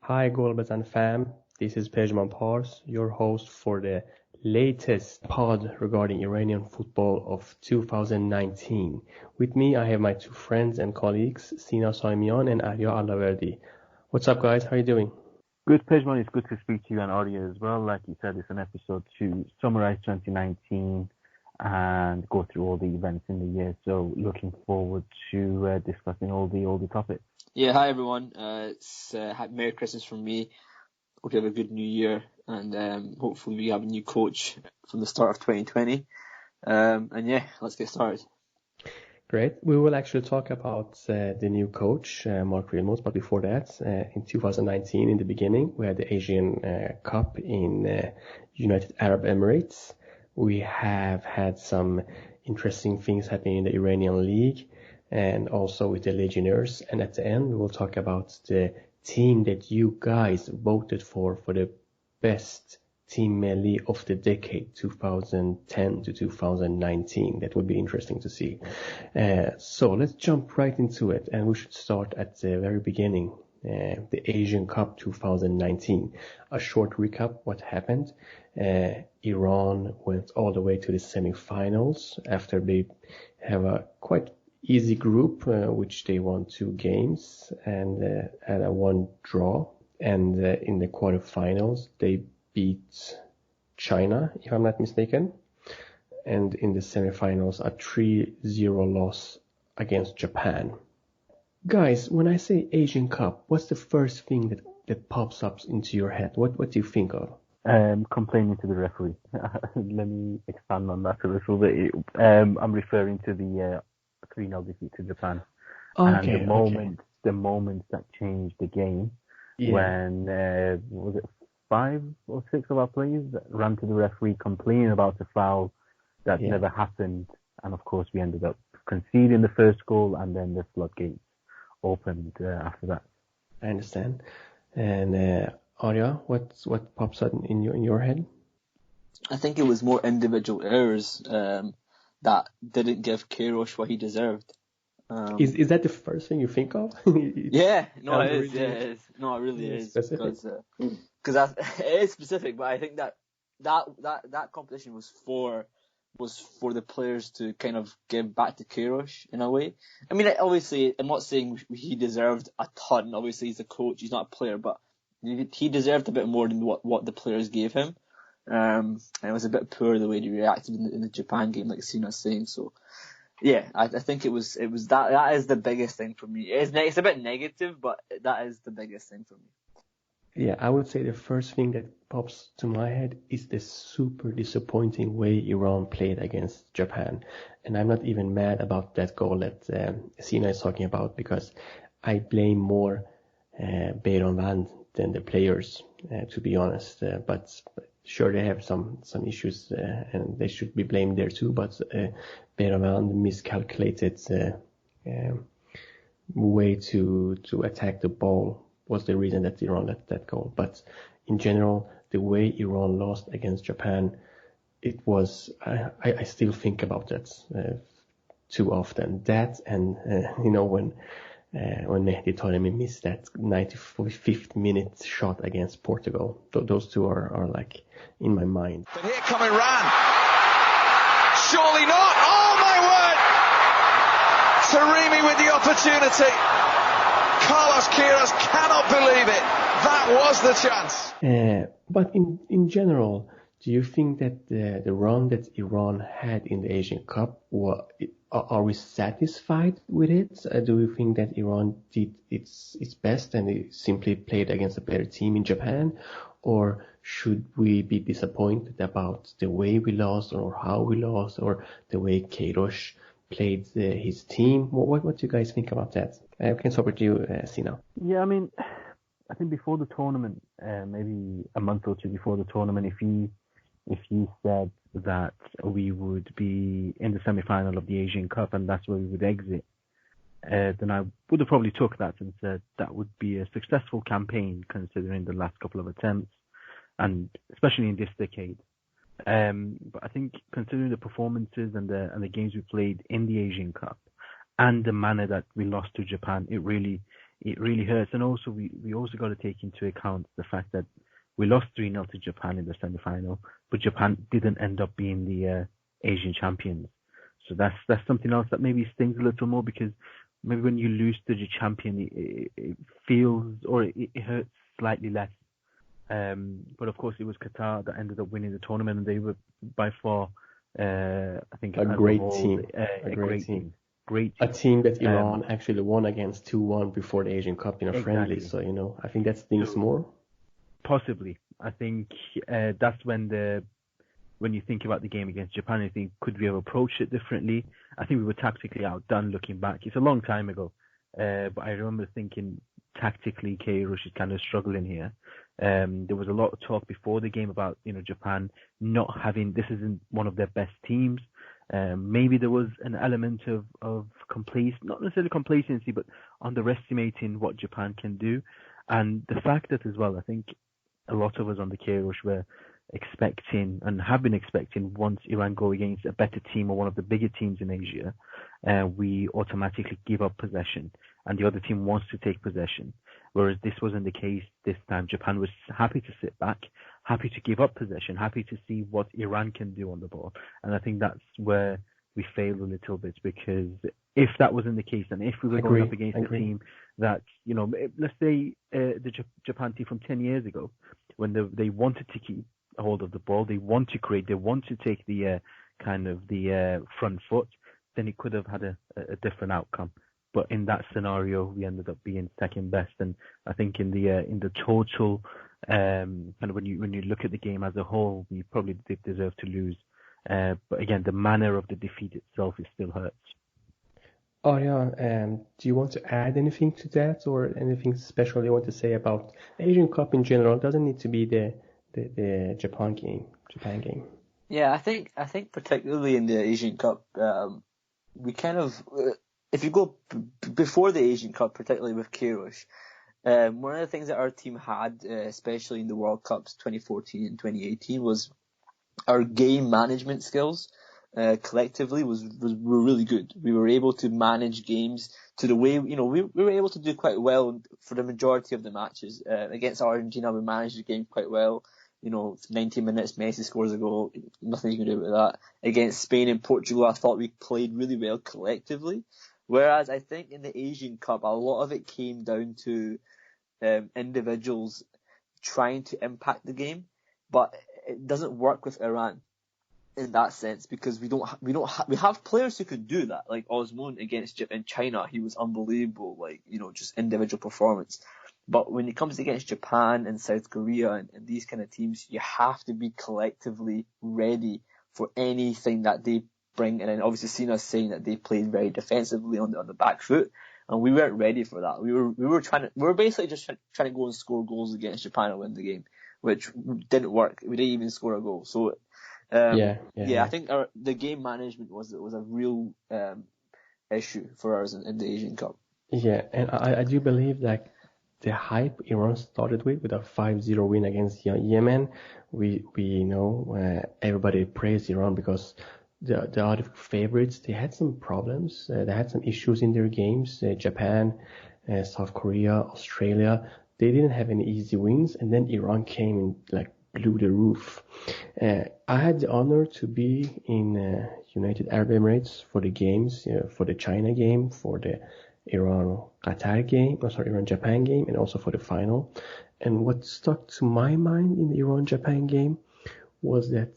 Hi, Golbazan fam. This is Pezhman, your host for the latest pod regarding Iranian football of 2019. With me, I have my two friends and colleagues, Sina and Arya. What's up, guys? How are you doing? Good, Pezhman. It's good to speak to you and Arya as well. Like you said, it's an episode to summarize 2019 and go through all the events in the year. So looking forward to discussing all the topics. Yeah, hi everyone. Merry Christmas from me. Hope you have a good New Year, and hopefully we have a new coach from the start of 2020. And yeah, let's get started. Great. We will actually talk about the new coach, Mark Wilmots, but before that, in 2019, in the beginning, we had the Asian Cup in United Arab Emirates. We have had some interesting things happening in the Iranian League and also with the Legionnaires. And at the end, we will talk about the team that you guys voted for the best Team Melli of the decade, 2010 to 2019. That would be interesting to see. So let's jump right into it. And we should start at the very beginning, the Asian Cup 2019. A short recap, what happened. Iran went all the way to the semifinals after they have a quite easy group, which they won 2 games and had a 1 draw. And in the quarterfinals, they beat China, if I'm not mistaken. And in the semifinals, a 3-0 loss against Japan. Guys, when I say Asian Cup, what's the first thing that pops up into your head? What do you think of? Complaining to the referee. Let me expand on that a little bit. I'm referring to the 3-0 defeat to Japan. Okay, and the moment that changed the game, when was it 5 or 6 of our players that ran to the referee complaining about a foul that never happened, and of course we ended up conceding the first goal, and then the floodgates opened after that. I understand. And Arya, what pops up in your head? I think it was more individual errors that didn't give Queiroz what he deserved. Is that the first thing you think of? It is. No, it really is. Because it is specific, but I think that competition was for the players to kind of give back to Queiroz in a way. I mean, obviously, I'm not saying he deserved a ton. Obviously, he's a coach, he's not a player, but he deserved a bit more than what the players gave him. And it was a bit poor the way he reacted in the Japan game, like Sina's saying. So, yeah, I think it was that. That is the biggest thing for me. It's a bit negative, but that is the biggest thing for me. Yeah, I would say the first thing that pops to my head is the super disappointing way Iran played against Japan. And I'm not even mad about that goal that Sina is talking about, because I blame more Pezhman than the players, to be honest. But sure, they have some issues and they should be blamed there too. But Pezhman miscalculated way to attack the ball was the reason that Iran let that goal. But in general, the way Iran lost against Japan, it was, I still think about that too often. That and, when Mehdi Taremi missed that 95th minute shot against Portugal. Those two are like in my mind. But here come Iran. Surely not. Oh my word. Taremi with the opportunity. Carlos Queiroz cannot believe it. That was the chance. But in general, do you think that the run that Iran had in the Asian Cup, are we satisfied with it? Do you think that Iran did its best and it simply played against a better team in Japan? Or should we be disappointed about the way we lost, or how we lost, or the way Queiroz played his team? What do you guys think about that? I can start with you, Sina. Yeah, I mean, I think before the tournament, maybe a month or two before the tournament, if you said that we would be in the semi-final of the Asian Cup and that's where we would exit, then I would have probably took that and said that would be a successful campaign considering the last couple of attempts, and especially in this decade. But I think considering the performances and the games we played in the Asian Cup and the manner that we lost to Japan, it really it really hurts. And also, we also got to take into account the fact that we lost 3-0 to Japan in the semi-final, but Japan didn't end up being the Asian champions. So that's something else that maybe stings a little more, because maybe when you lose to the champion, it feels, or it hurts slightly less. But of course, it was Qatar that ended up winning the tournament, and they were by far, I think, a great team. A great team. Great team. A team that Iran actually won against 2-1 before the Asian Cup in a friendly. Exactly. So, I think that stings more. Possibly. I think that's when you think about the game against Japan, you think, could we have approached it differently? I think we were tactically outdone looking back. It's a long time ago. But I remember thinking tactically, Queiroz is kind of struggling here. There was a lot of talk before the game about, Japan not having, this isn't one of their best teams. Maybe there was an element of not necessarily complacency, but underestimating what Japan can do. And the fact that as well, I think a lot of us on the Queiroz were expecting and have been expecting, once Iran go against a better team or one of the bigger teams in Asia, we automatically give up possession and the other team wants to take possession. Whereas this wasn't the case this time. Japan was happy to sit back, happy to give up possession, happy to see what Iran can do on the ball. And I think that's where we failed a little bit, because if that wasn't the case, and if we were going up against a team that, let's say the Japan team from 10 years ago, when they wanted to keep a hold of the ball, they want to create, they want to take the front foot, then it could have had a different outcome. But in that scenario, we ended up being second best. And I think in the total, kind of when you look at the game as a whole, we probably did deserve to lose. But again, the manner of the defeat itself, it still hurts. Arya, do you want to add anything to that, or anything special you want to say about Asian Cup in general? It doesn't need to be the Japan game. Yeah, I think particularly in the Asian Cup, we kind of, if you go before the Asian Cup, particularly with Queiroz, one of the things that our team had, especially in the World Cups 2014 and 2018, was our game management skills. Collectively were really good. We were able to manage games to the way, we were able to do quite well for the majority of the matches. Against Argentina, we managed the game quite well. 90 minutes, Messi scores a goal, nothing you can do about that. Against Spain and Portugal, I thought we played really well collectively. Whereas I think in the Asian Cup, a lot of it came down to individuals trying to impact the game, but it doesn't work with Iran in that sense, because we have players who could do that, like Osman in China. He was unbelievable, just individual performance. But when it comes against Japan and South Korea and these kind of teams, you have to be collectively ready for anything that they bring. And then obviously Sina's saying that they played very defensively on the back foot, and we weren't ready for that. We were basically just trying to go and score goals against Japan and win the game, which didn't work. We didn't even score a goal. So I think the game management was a real issue for us in the Asian Cup. Yeah, and I do believe that the hype Iran started with a 5-0 win against Yemen, we know everybody praised Iran because the other favorites, they had some problems, they had some issues in their games. Japan, South Korea, Australia, they didn't have any easy wins, and then Iran came and blew the roof. I had the honor to be in United Arab Emirates for the games, for the China game, for the Iran-Japan game, and also for the final. And what stuck to my mind in the Iran-Japan game was that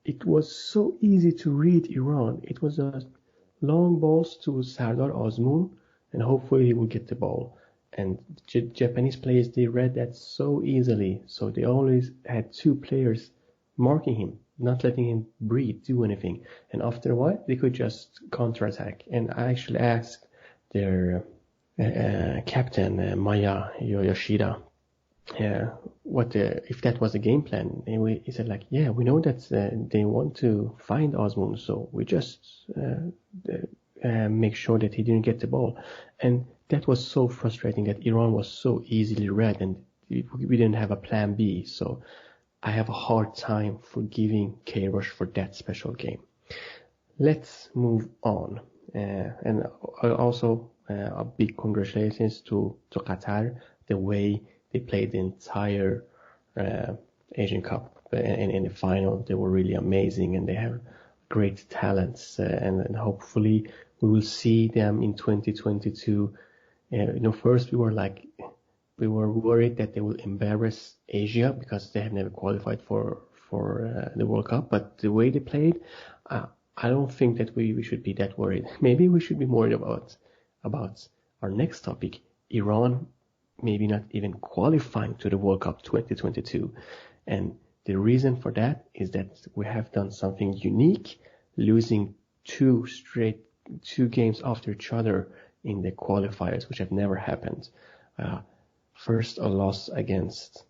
it was so easy to read Iran. It was a long balls to Sardar Azmoun, and hopefully he will get the ball. And Japanese players, they read that so easily. So they always had two players marking him, not letting him breathe, do anything. And after a while, they could just counterattack. And I actually asked their captain, Maya Yoshida, if that was a game plan. And he said we know that they want to find Azmoun, so we just make sure that he didn't get the ball. And that was so frustrating that Iran was so easily read, and we didn't have a plan B. So I have a hard time forgiving Queiroz for that special game. Let's move on. And also a big congratulations to Qatar, the way they played the entire Asian Cup and in the final. They were really amazing, and they have great talents, and hopefully we will see them in 2022. First we were worried that they will embarrass Asia because they have never qualified for the World Cup, but the way they played, I don't think that we should be that worried. Maybe we should be worried about our next topic, Iran maybe not even qualifying to the World Cup 2022. And the reason for that is that we have done something unique, losing two games after each other in the qualifiers, which have never happened. First a loss against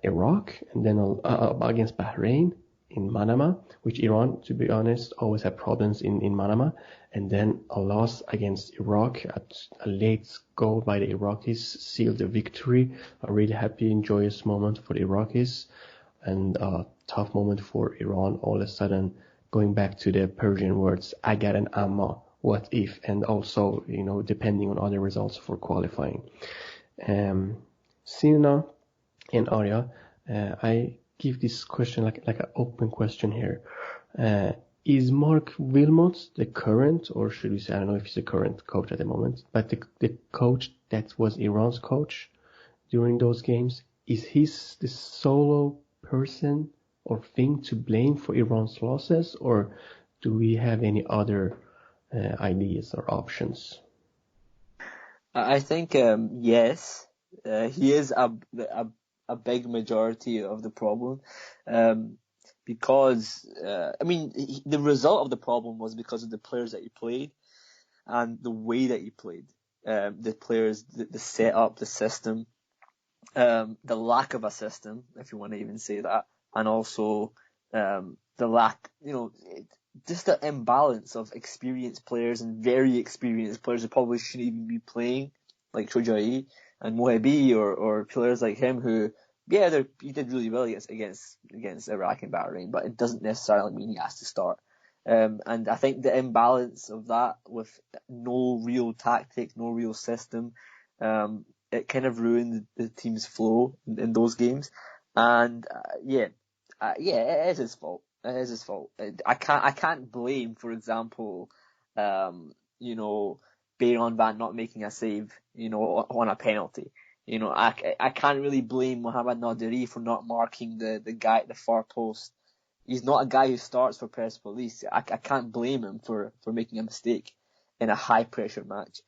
Iraq, and then against Bahrain in Manama, which Iran, to be honest, always had problems in Manama, and then a loss against Iraq at a late goal by the Iraqis sealed the victory. A really happy and joyous moment for the Iraqis, and a tough moment for Iran, all of a sudden going back to the Persian words agar and amma, what if, and also depending on other results for qualifying. Sina and Arya, I give this question like an open question here. Is Mark Wilmot the current, or should we say, I don't know if he's the current coach at the moment, but the coach that was Iran's coach during those games, is he the solo person or thing to blame for Iran's losses, or do we have any other ideas or options? I think yes, he is a big majority of the problem, because the result of the problem was because of the players that he played and the way that he played. The players, the setup, the system, the lack of a system, if you want to even say that, and also the lack, just the imbalance of experienced players and very experienced players who probably shouldn't even be playing, like Shojaei and Mohebi or players like him who, he did really well against Iraq and Bahrain, but it doesn't necessarily mean he has to start. And I think the imbalance of that with no real tactic, no real system, it kind of ruined the team's flow in those games. And it is his fault. It is his fault. I can't blame, for example, Bayron Van not making a save, on a penalty. I can't really blame Mohamed Nadiri for not marking the guy at the far post. He's not a guy who starts for Persepolis. I can't blame him for making a mistake in a high pressure match.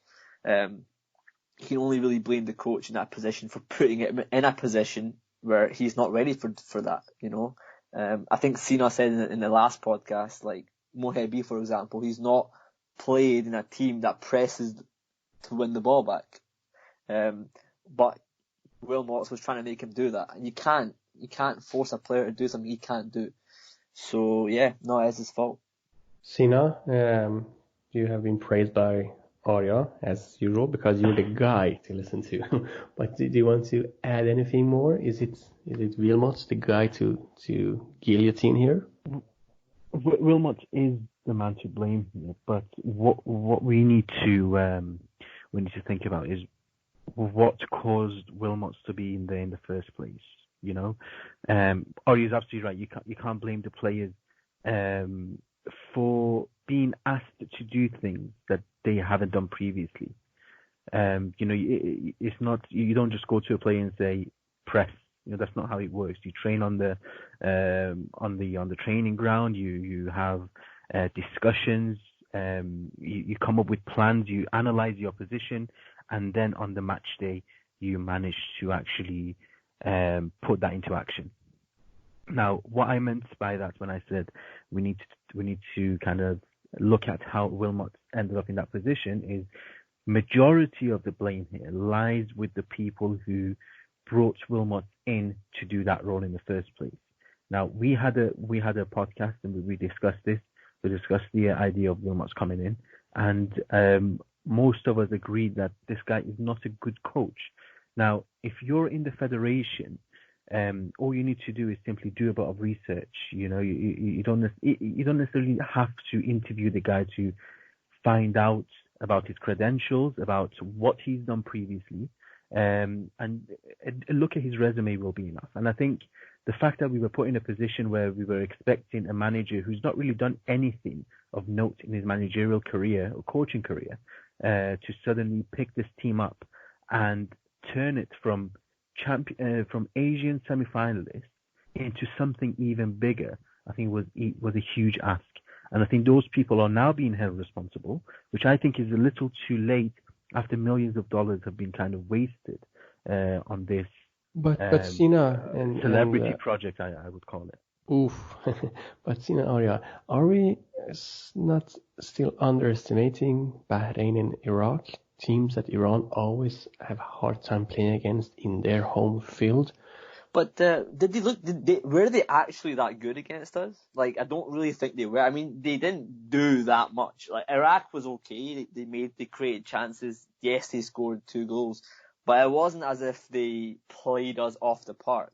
He can only really blame the coach in that position for putting him in a position where he's not ready for that. I think Sina said in the last podcast, like Mohebi, for example, he's not played in a team that presses to win the ball back. But Wilmots was trying to make him do that, and you can't force a player to do something he can't do. So it's his fault. Sina, you have been praised by Arya as usual because you're the guy to listen to. But do you want to add anything more? Is it Wilmots the guy to guillotine here? Wilmot is the man to blame here, but what we need to think about is what caused Wilmots to be in the first place. Arya is absolutely right. You can't blame the players for being asked to do things that they haven't done previously. It's not, you don't just go to a player and say press. That's not how it works. You train on the training ground. You have discussions. You come up with plans. You analyze the opposition, and then on the match day, you manage to actually put that into action. Now, what I meant by that when I said we need to kind of look at how Wilmot ended up in that position is majority of the blame here lies with the people who brought Wilmot in to do that role in the first place. Now, we had a podcast and we discussed this. We discussed the idea of Wilmot's coming in, and most of us agreed that this guy is not a good coach. Now, if you're in the federation, all you need to do is simply do a bit of research. You don't necessarily have to interview the guy to find out about his credentials, about what he's done previously, and a look at his resume will be enough. And I think the fact that we were put in a position where we were expecting a manager who's not really done anything of note in his managerial career or coaching career to suddenly pick this team up and turn it from Asian semi-finalists into something even bigger, I think was a huge ask. And I think those people are now being held responsible, which I think is a little too late after millions of dollars have been kind of wasted on this but Sina and celebrity project, I would call it. Oof. But Sina, Arya, are we not still underestimating Bahrain and Iraq, teams that Iran always have a hard time playing against in their home field? But were they actually that good against us? Like, I don't really think they were. I mean, they didn't do that much. Like, Iraq was okay. They created chances. Yes, they scored 2 goals, but it wasn't as if they played us off the park.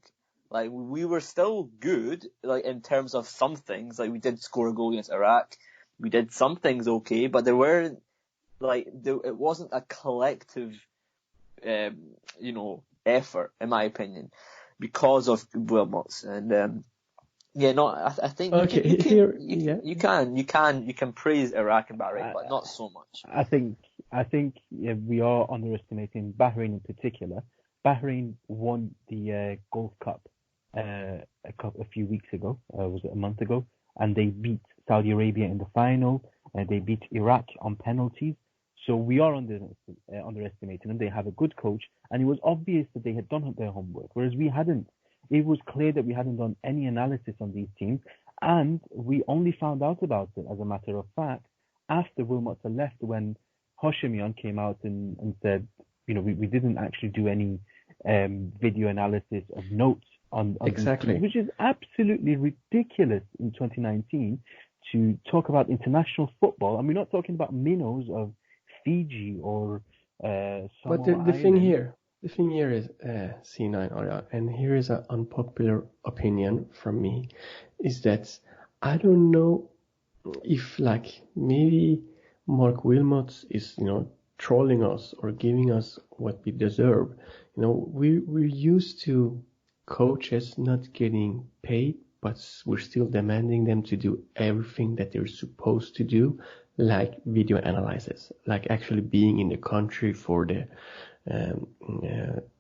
Like, we were still good, like, in terms of some things. Like, we did score a goal against Iraq. We did some things okay, but there were, like, it wasn't a collective, effort, in my opinion, because of Wilmots. And, I think you can praise Iraq and Bahrain, but not so much. I think we are underestimating Bahrain in particular. Bahrain won the Gulf Cup a few weeks ago, was it a month ago? And they beat Saudi Arabia in the final, and they beat Iraq on penalties. So we are underestimating them. They have a good coach, and it was obvious that they had done their homework, whereas we hadn't. It was clear that we hadn't done any analysis on these teams, and we only found out about it, as a matter of fact, after Wilmots left, when Hoshimian came out and said, we didn't actually do any video analysis of notes on exactly, which is absolutely ridiculous in 2019 to talk about international football. And we're not talking about minnows of Fiji or Samoa But the thing here is, Sina and Arya, and here is an unpopular opinion from me, is that I don't know if, like, maybe Mark Wilmots is, trolling us or giving us what we deserve. We're used to coaches not getting paid, but we're still demanding them to do everything that they're supposed to do, like video analysis, like actually being in the country for the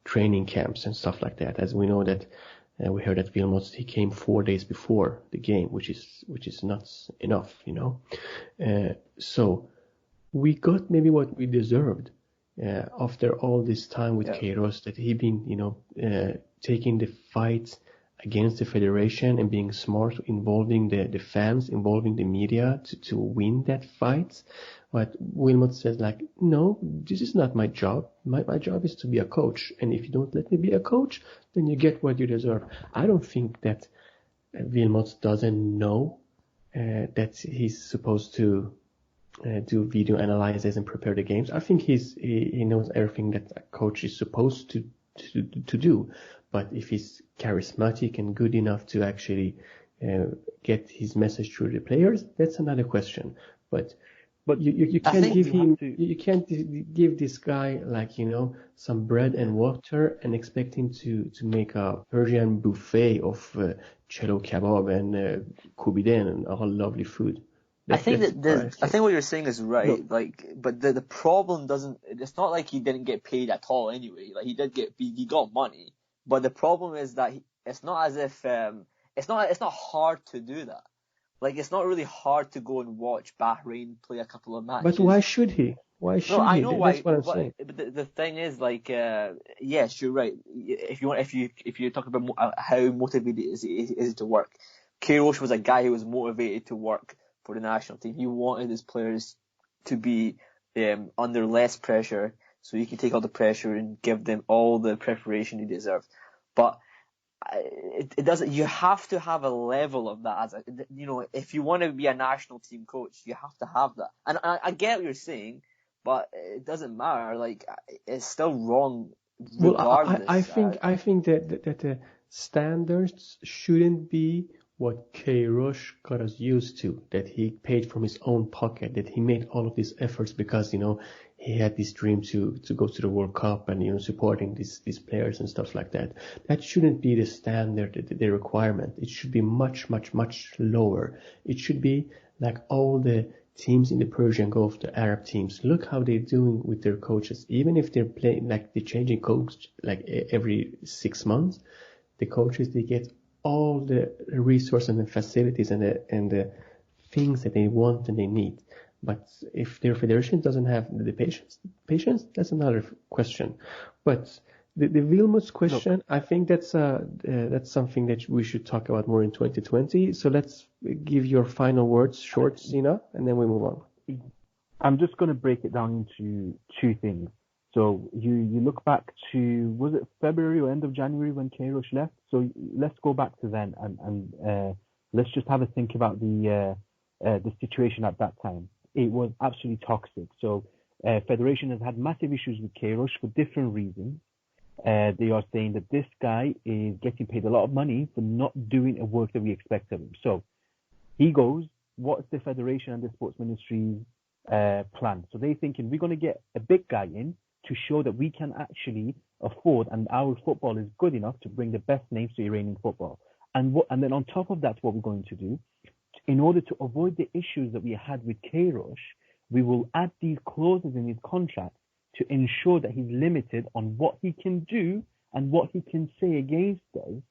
training camps and stuff like that. As we know that we heard that Wilmots, he came 4 days before the game, which is not enough, So we got maybe what we deserved after all this time with Queiroz, that he been, taking the fight against the federation and being smart, involving the fans, involving the media to win that fight. But Wilmot says, like, no, this is not my job. My job is to be a coach. And if you don't let me be a coach, then you get what you deserve. I don't think that Wilmot doesn't know that he's supposed to do video analysis and prepare the games. I think he knows everything that a coach is supposed to do. But if he's charismatic and good enough to actually get his message through the players, that's another question. But you can't give him, you can't give this guy, like, some bread and water and expect him to make a Persian buffet of cello kebab and kubiden and all lovely food. I think what you're saying is right. No. But the problem it's not like he didn't get paid at all anyway. Like, he got money. But the problem is that it's not as if it's not hard to do that. Like, it's not really hard to go and watch Bahrain play a couple of matches. But why should he? Why should he? I know why. That's what I'm saying. But the thing is, like, yes, you're right. If you talk about how motivated is he to work, Queiroz was a guy who was motivated to work for the national team. He wanted his players to be under less pressure, so he can take all the pressure and give them all the preparation they deserve. But it doesn't. You have to have a level of that. If you want to be a national team coach, you have to have that. And I get what you're saying, but it doesn't matter. Like, it's still wrong regardless. Well, I think that the standards shouldn't be what Queiroz got us used to, that he paid from his own pocket, that he made all of these efforts because, he had this dream to go to the World Cup and, supporting these players and stuff like that. That shouldn't be the standard, the requirement. It should be much, much, much lower. It should be like all the teams in the Persian Gulf, the Arab teams. Look how they're doing with their coaches. Even if they're playing, like they're changing coach like every 6 months, the coaches, they get all the resources and the facilities and the things that they want and they need. But if their federation doesn't have the patience, that's another question. But the Wilmots question, I think that's something that we should talk about more in 2020. So let's give your final words, short, Sina, and then we move on. I'm just going to break it down into two things. So you look back to, was it February or end of January when Queiroz left? So let's go back to then and let's just have a think about the situation at that time. It was absolutely toxic. So Federation has had massive issues with Queiroz for different reasons. They are saying that this guy is getting paid a lot of money for not doing a work that we expect of him. So he goes, what's the Federation and the Sports Ministry's plan? So they're thinking, we're going to get a big guy in to show that we can actually afford and our football is good enough to bring the best names to Iranian football. And then on top of that, what we're going to do, in order to avoid the issues that we had with Queiroz, we will add these clauses in his contract to ensure that he's limited on what he can do and what he can say against us,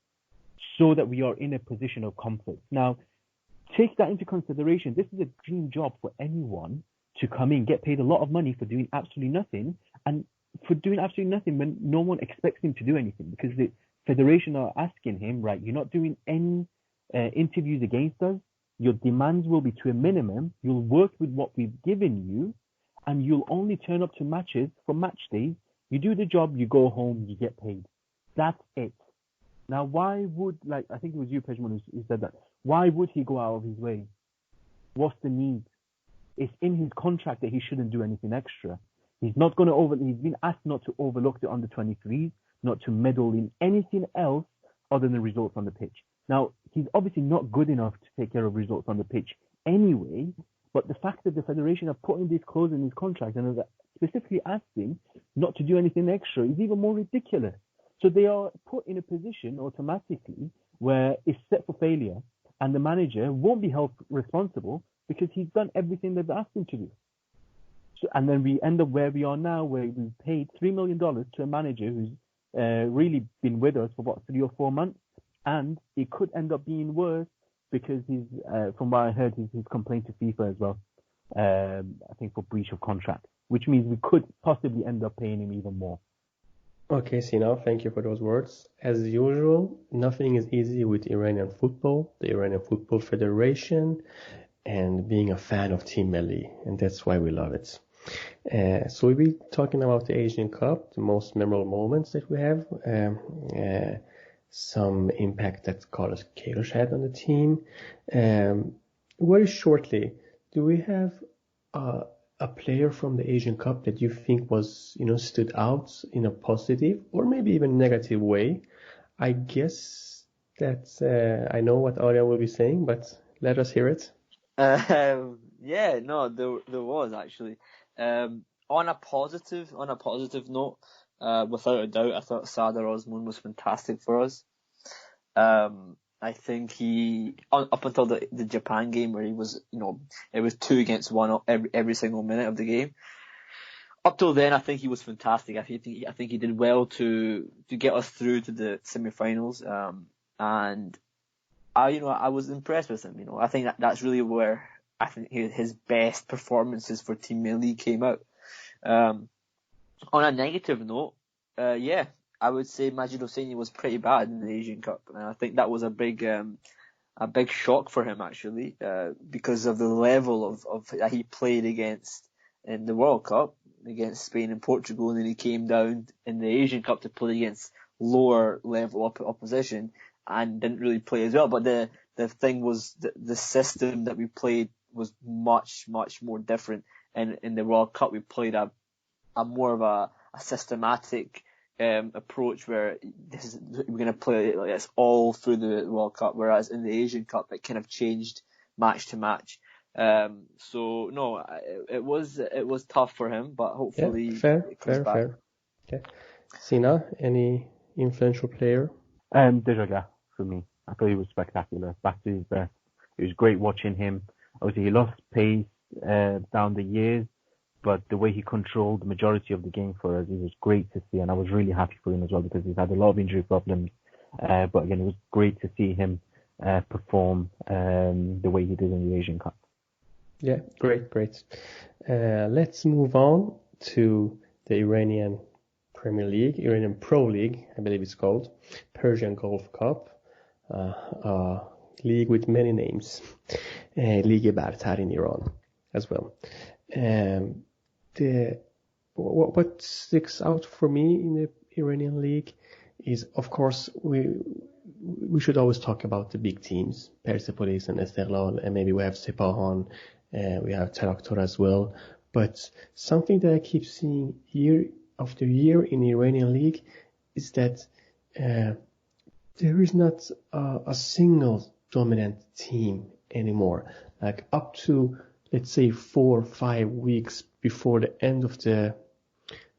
so that we are in a position of conflict. Now, take that into consideration. This is a dream job for anyone to come in, get paid a lot of money for doing absolutely nothing, and for doing absolutely nothing when no one expects him to do anything, because the Federation are asking him, right, you're not doing any interviews against us, your demands will be to a minimum, you'll work with what we've given you, and you'll only turn up to matches for match days. You do the job, you go home, you get paid. That's it. Now, why would, I think it was you, Pezhman, who said that. Why would he go out of his way? What's the need? It's in his contract that he shouldn't do anything extra. He's not going to he's been asked not to overlook the under-23s, not to meddle in anything else other than results on the pitch. Now, he's obviously not good enough to take care of results on the pitch anyway, but the fact that the Federation have put in this clause in his contract and have specifically asked him not to do anything extra is even more ridiculous. So they are put in a position automatically where it's set for failure, and the manager won't be held responsible because he's done everything they've asked him to do. So, and then we end up where we are now, where we've paid $3 million to a manager who's really been with us for 3 or 4 months, and it could end up being worse because he's, from what I heard, he's complained to FIFA as well. I think for breach of contract, which means we could possibly end up paying him even more. Okay, Sina, thank you for those words. As usual, nothing is easy with Iranian football, the Iranian Football Federation, and being a fan of Team Melli, and that's why we love it. So we'll be talking about the Asian Cup, the most memorable moments that we have, some impact that Carlos Queiroz had on the team. Very shortly, do we have a player from the Asian Cup that you think was, stood out in a positive or maybe even negative way? I guess that I know what Arya will be saying, but let us hear it. There was actually. On a positive note, without a doubt, I thought Sadar Osman was fantastic for us. I think he, up until the Japan game where he was, it was 2 against 1 every single minute of the game. Up till then, I think he was fantastic. I think he did well to get us through to the semi-finals. And I was impressed with him. I think that's really where I think his best performances for Team Melli came out. On a negative note, I would say Majid Hosseini was pretty bad in the Asian Cup, and I think that was a big shock for him actually, because of the level of that he played against in the World Cup against Spain and Portugal, and then he came down in the Asian Cup to play against lower level opposition and didn't really play as well. But the thing was the system that we played was much more different, and in the World Cup we played a more of a systematic approach where we're going to play like this all through the World Cup, whereas in the Asian Cup it kind of changed match to match. So no, it was tough for him, but hopefully it comes back. Fair. Okay. Sina, any influential player? Dejaga for me. I thought he was spectacular. Back to his best. It was great watching him. Obviously, he lost pace down the years, but the way he controlled the majority of the game for us, it was great to see, and I was really happy for him as well because he's had a lot of injury problems. But again, it was great to see him perform the way he did in the Asian Cup. Yeah, great. Let's move on to the Iranian Premier League, Iranian Pro League, I believe it's called, Persian Gulf Cup, a league with many names, Ligue Bartar in Iran as well. What sticks out for me in the Iranian league is, of course, we should always talk about the big teams, Persepolis and Esteghlal, and maybe we have Sepahan, we have Taraktor as well. But something that I keep seeing year after year in the Iranian league is that there is not a single dominant team anymore. Like up to, let's say, 4 or 5 weeks before the end of the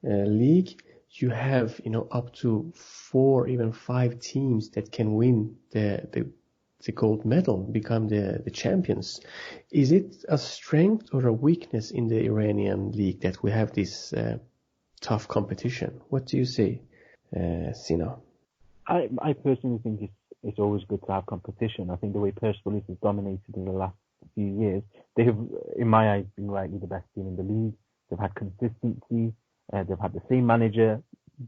league, you have, up to 4, even 5 teams that can win the gold medal, become the champions. Is it a strength or a weakness in the Iranian league that we have this tough competition? What do you say, Sina? I personally think it's always good to have competition. I think the way Persepolis has dominated in the last few years, they have, in my eyes, been rightly the best team in the league. They've had consistency. They've had the same manager.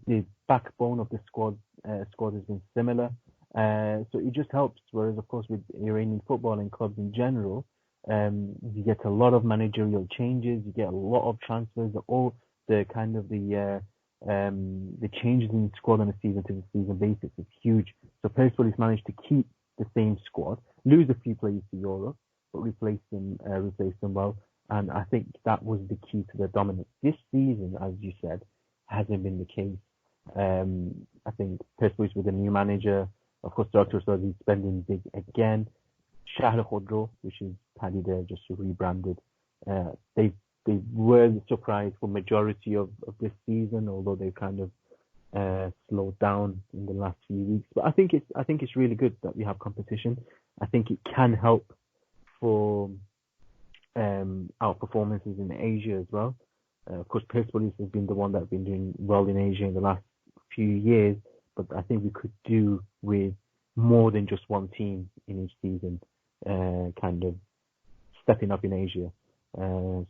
The backbone of the squad has been similar. So it just helps. Whereas, of course, with Iranian football and clubs in general, you get a lot of managerial changes. You get a lot of transfers. All the kind of the changes in the squad on a season-to-season basis is huge. So Persepolis managed to keep the same squad, lose a few players to Europe, but replace them well. And I think that was the key to their dominance. This season, as you said, hasn't been the case. I think Persepolis with a new manager, of course, Dr. Saudi spending big again. Shahr Khodro, which is Paddy there, just rebranded. They were the surprise for majority of this season, although they kind of slowed down in the last few weeks. But I think it's really good that we have competition. I think it can help for our performances in Asia as well. Of course, Persepolis has been the one that's been doing well in Asia in the last few years, but I think we could do with more than just one team in each season, kind of stepping up in Asia.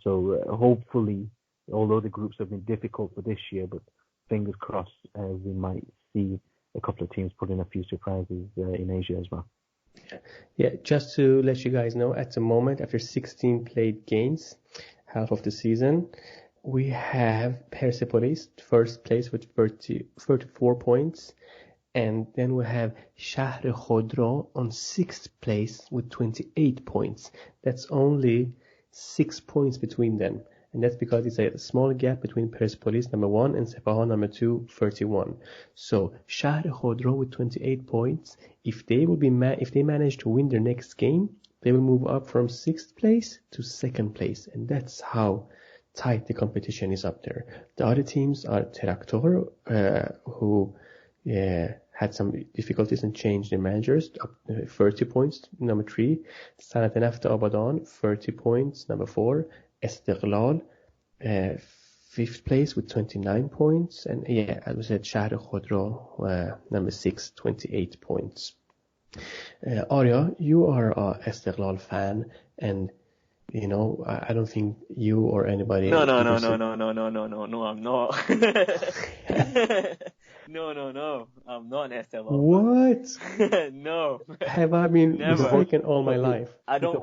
So hopefully, although the groups have been difficult for this year, but fingers crossed, we might see a couple of teams put in a few surprises in Asia as well. Yeah, just to let you guys know, at the moment, after 16 played games, half of the season, we have Persepolis first place with 34 points, and then we have Shahr Khodro on 6th place with 28 points. That's only 6 points between them, and that's because it's a small gap between Persepolis number 1 and Sepahan number 2, 31. So Shahr Khodro with 28 points, if they manage to win their next game, they will move up from 6th place to 2nd place, and that's how tight the competition is up there. The other teams are Taraktor, who had some difficulties and changed their managers, up 30 points, number 3. Sanat Naft Abadan, 30 points, number 4. Esteghlal, 5th place with 29 points. And as we said, Shahr Khodro, number 6, 28 points. Arya, you are a Esteghlal fan, and I don't think you or anybody. No, I'm not. No, I'm not an Esteghlal. What? No. Have I been mistaken all my life? I don't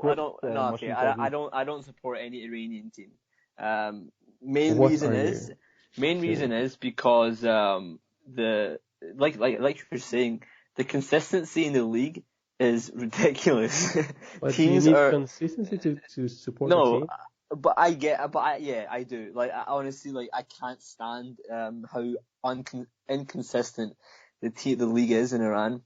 support any Iranian team. Main reason is because like you're saying, the consistency in the league is ridiculous. But teams do you need consistency to support the team? I do. Like, I honestly, like, I can't stand how inconsistent the league is in Iran.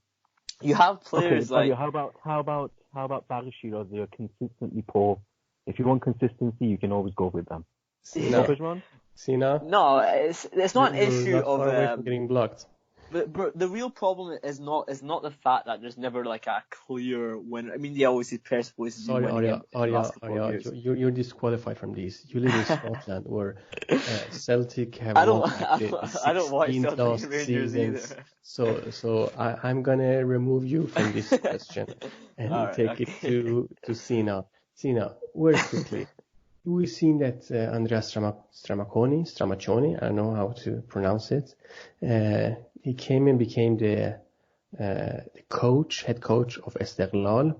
You have players how about Barishi? They are consistently poor. If you want consistency, you can always go with them. Sina? No, it's not an issue not of far away from getting blocked. But the real problem is not the fact that there's never like a clear winner. I mean, they always say Persepolis is winning Arya, you're disqualified from these. You live in Scotland, where Celtic have won the 16 last seasons. So I'm gonna remove you from this question and take it to Sina. Sina, very quickly. We've seen that Andrea Stramaccioni, I don't know how to pronounce it. He came and became the head coach of Esteghlal,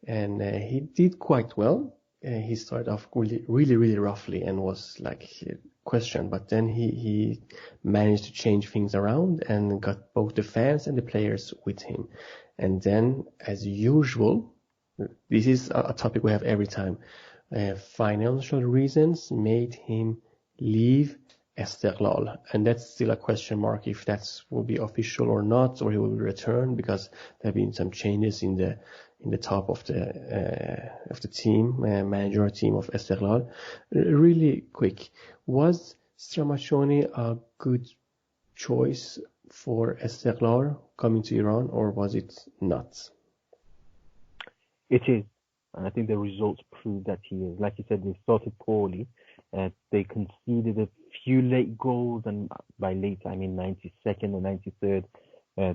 and he did quite well. He started off really roughly and was like questioned, but then he managed to change things around and got both the fans and the players with him. And then, as usual, this is a topic we have every time. Financial reasons made him leave Esteghlal, and that's still a question mark if that will be official or not, or he will return, because there have been some changes in the top of the team, managerial team of Esteghlal. Really quick, was Stramaccioni a good choice for Esteghlal coming to Iran, or was it not? It is. And I think the results prove that he is. Like you said, they started poorly. They conceded a few late goals, and by late I mean 92nd or 93rd.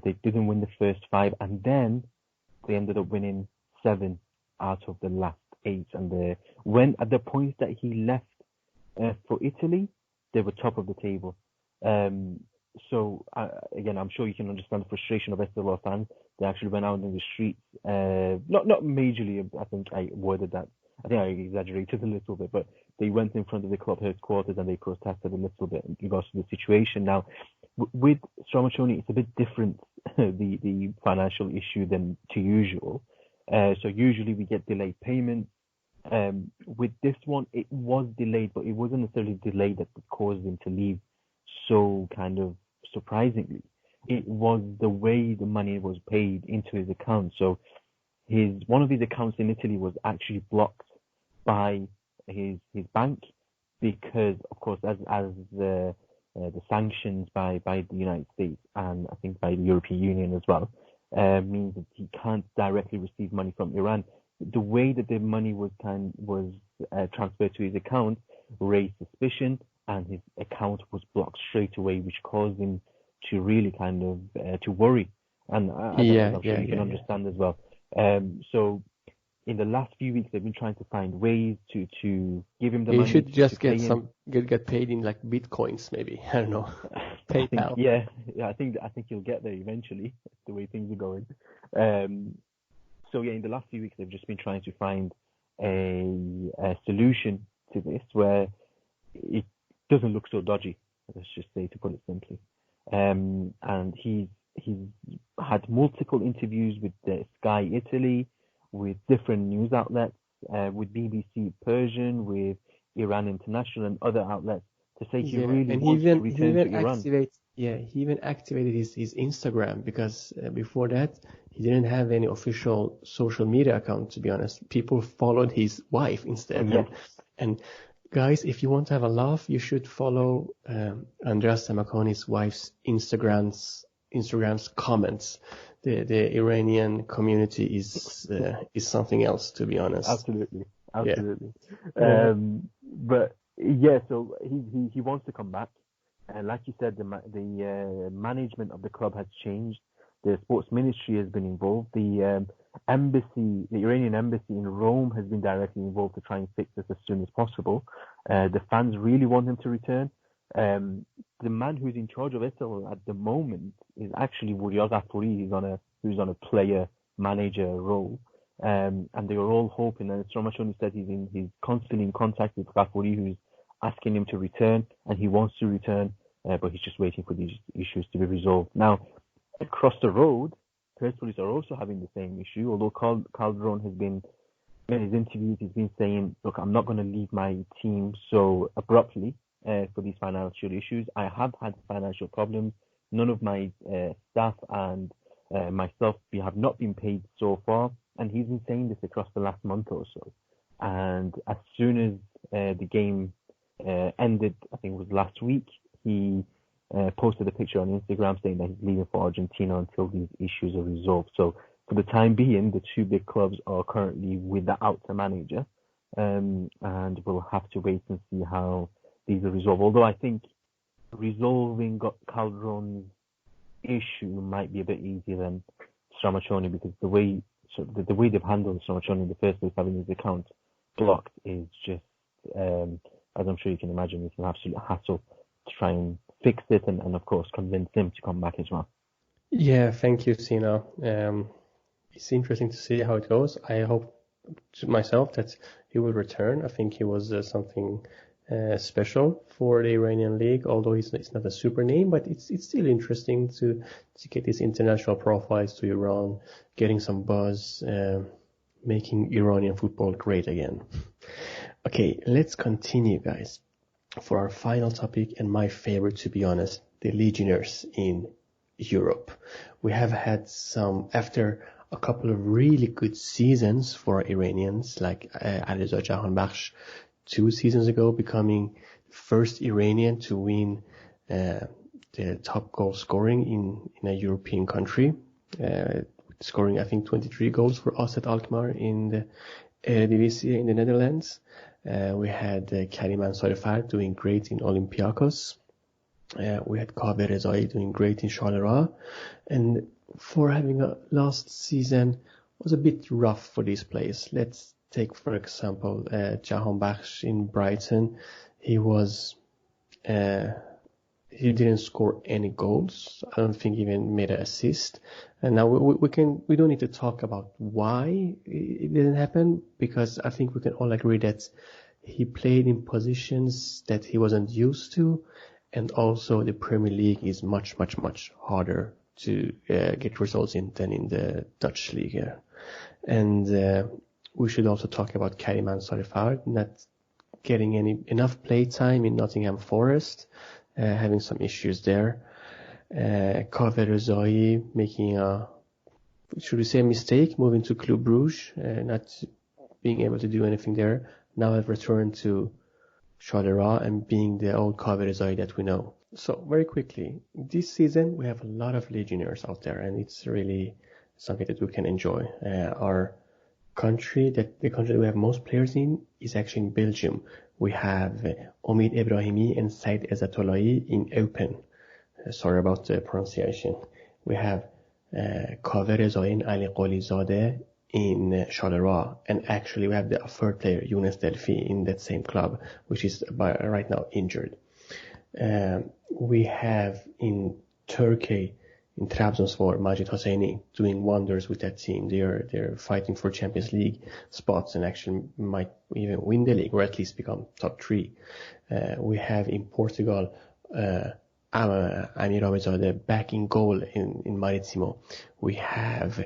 They didn't win the first 5, and then they ended up winning 7 out of the last 8. And when at the point that he left for Italy, they were top of the table. So again, I'm sure you can understand the frustration of Esteghlal fans. They actually went out in the streets, not majorly. I think I worded that. I think I exaggerated a little bit, but they went in front of the club headquarters and they protested a little bit in regards to the situation. Now, with Stramaccioni, it's a bit different, the financial issue than to usual. So usually we get delayed payments. With this one, it was delayed, but it wasn't necessarily delayed that caused him to leave so kind of surprisingly. It was the way the money was paid into his account. So one of his accounts in Italy was actually blocked by his bank because, of course, as the sanctions by the United States and I think by the European Union as well means that he can't directly receive money from Iran. The way that the money was transferred to his account raised suspicion, and his account was blocked straight away, which caused him to really kind of to worry. And I'm sure you can understand as well. So in the last few weeks, they've been trying to find ways to give him the money. You should just get paid in like bitcoins, maybe. I don't know. PayPal. Yeah. I think you'll get there eventually. The way things are going. So yeah, in the last few weeks, they've just been trying to find a solution to this where it doesn't look so dodgy. Let's just say, to put it simply. And he's had multiple interviews with Sky Italy, with different news outlets, with BBC Persian, with Iran International and other outlets to say he really wants to return to Iran. He even activated his Instagram because before that he didn't have any official social media account, to be honest. People followed his wife instead. Yes. And guys, if you want to have a laugh, you should follow Andrea Stramaccioni's wife's Instagram's comments. The Iranian community is something else, to be honest. Absolutely. Yeah. But yeah, so he wants to come back, and like you said, the management of the club has changed. The sports ministry has been involved. The Iranian embassy in Rome has been directly involved to try and fix this as soon as possible. The fans really want him to return. The man who's in charge of Esteghlal at the moment is actually Wuriaz Afuri, who's on a player manager role. And they are all hoping, and Stramaccioni said he's constantly in contact with Afuri, who's asking him to return, and he wants to return, but he's just waiting for these issues to be resolved. Now, across the road, Persepolis are also having the same issue, although Calderon has been in his interviews, he's been saying, look, I'm not going to leave my team so abruptly for these financial issues. I have had financial problems. None of my staff and myself, we have not been paid so far. And he's been saying this across the last month or so. And as soon as the game ended, I think it was last week, he posted a picture on Instagram saying that he's leaving for Argentina until these issues are resolved. So for the time being, the two big clubs are currently without a manager, and we'll have to wait and see how these are resolved. Although I think resolving Calderon's issue might be a bit easier than Stramaccioni, because the way they've handled Stramaccioni in the first place, having his account blocked, is just, as I'm sure you can imagine, it's an absolute hassle to try and fix it and of course convince him to come back as well. Yeah, thank you, Sina. It's interesting to see how it goes. I hope to myself that he will return. I think he was something special for the Iranian league, although it's not a super name, but it's still interesting to get these international profiles to Iran, getting some buzz, making Iranian football great again. Okay, let's continue, guys, for our final topic, and my favorite, to be honest, the Legionnaires in Europe. We have had after a couple of really good seasons for Iranians, like Alireza Jahanbakhsh 2 seasons ago, becoming first Iranian to win the top goal scoring in a European country, scoring I think 23 goals for us at Alkmaar in the Eredivisie in the Netherlands. We had Karim Ansarifard doing great in Olympiacos. We had Kaveh Rezai doing great in Charleroi, and for having a last season was a bit rough for these players. Let's take, for example, Jahanbakhsh in Brighton. He didn't score any goals. I don't think he even made an assist. And now we don't need to talk about why it didn't happen, because I think we can all agree that he played in positions that he wasn't used to, and also the Premier League is much, much, much harder to get results in than in the Dutch league. Yeah. And we should also talk about Karim Ansarifard not getting enough play time in Nottingham Forest, having some issues there. Kaveh Rezai making should we say a mistake, moving to Club Brugge, not being able to do anything there. Now I've returned to Charleroi and being the old Kaveh Rezai that we know. So very quickly, this season we have a lot of Legionnaires out there, and it's really something that we can enjoy. The country that we have most players in is actually in Belgium. We have Omid Ebrahimi and Said Ezzatollahi in Eupen. Sorry about the pronunciation. We have Kaveh Rezai and Ali Qolizadeh in Charleroi, and actually we have the third player, Younes Delfi, in that same club, which is right now injured. We have in Turkey, in Trabzonspor, Majid Hosseini doing wonders with that team. They're fighting for Champions League spots and actually might even win the league, or at least become top 3. We have in Portugal Amir Abezadeh back in goal in Maritimo. We have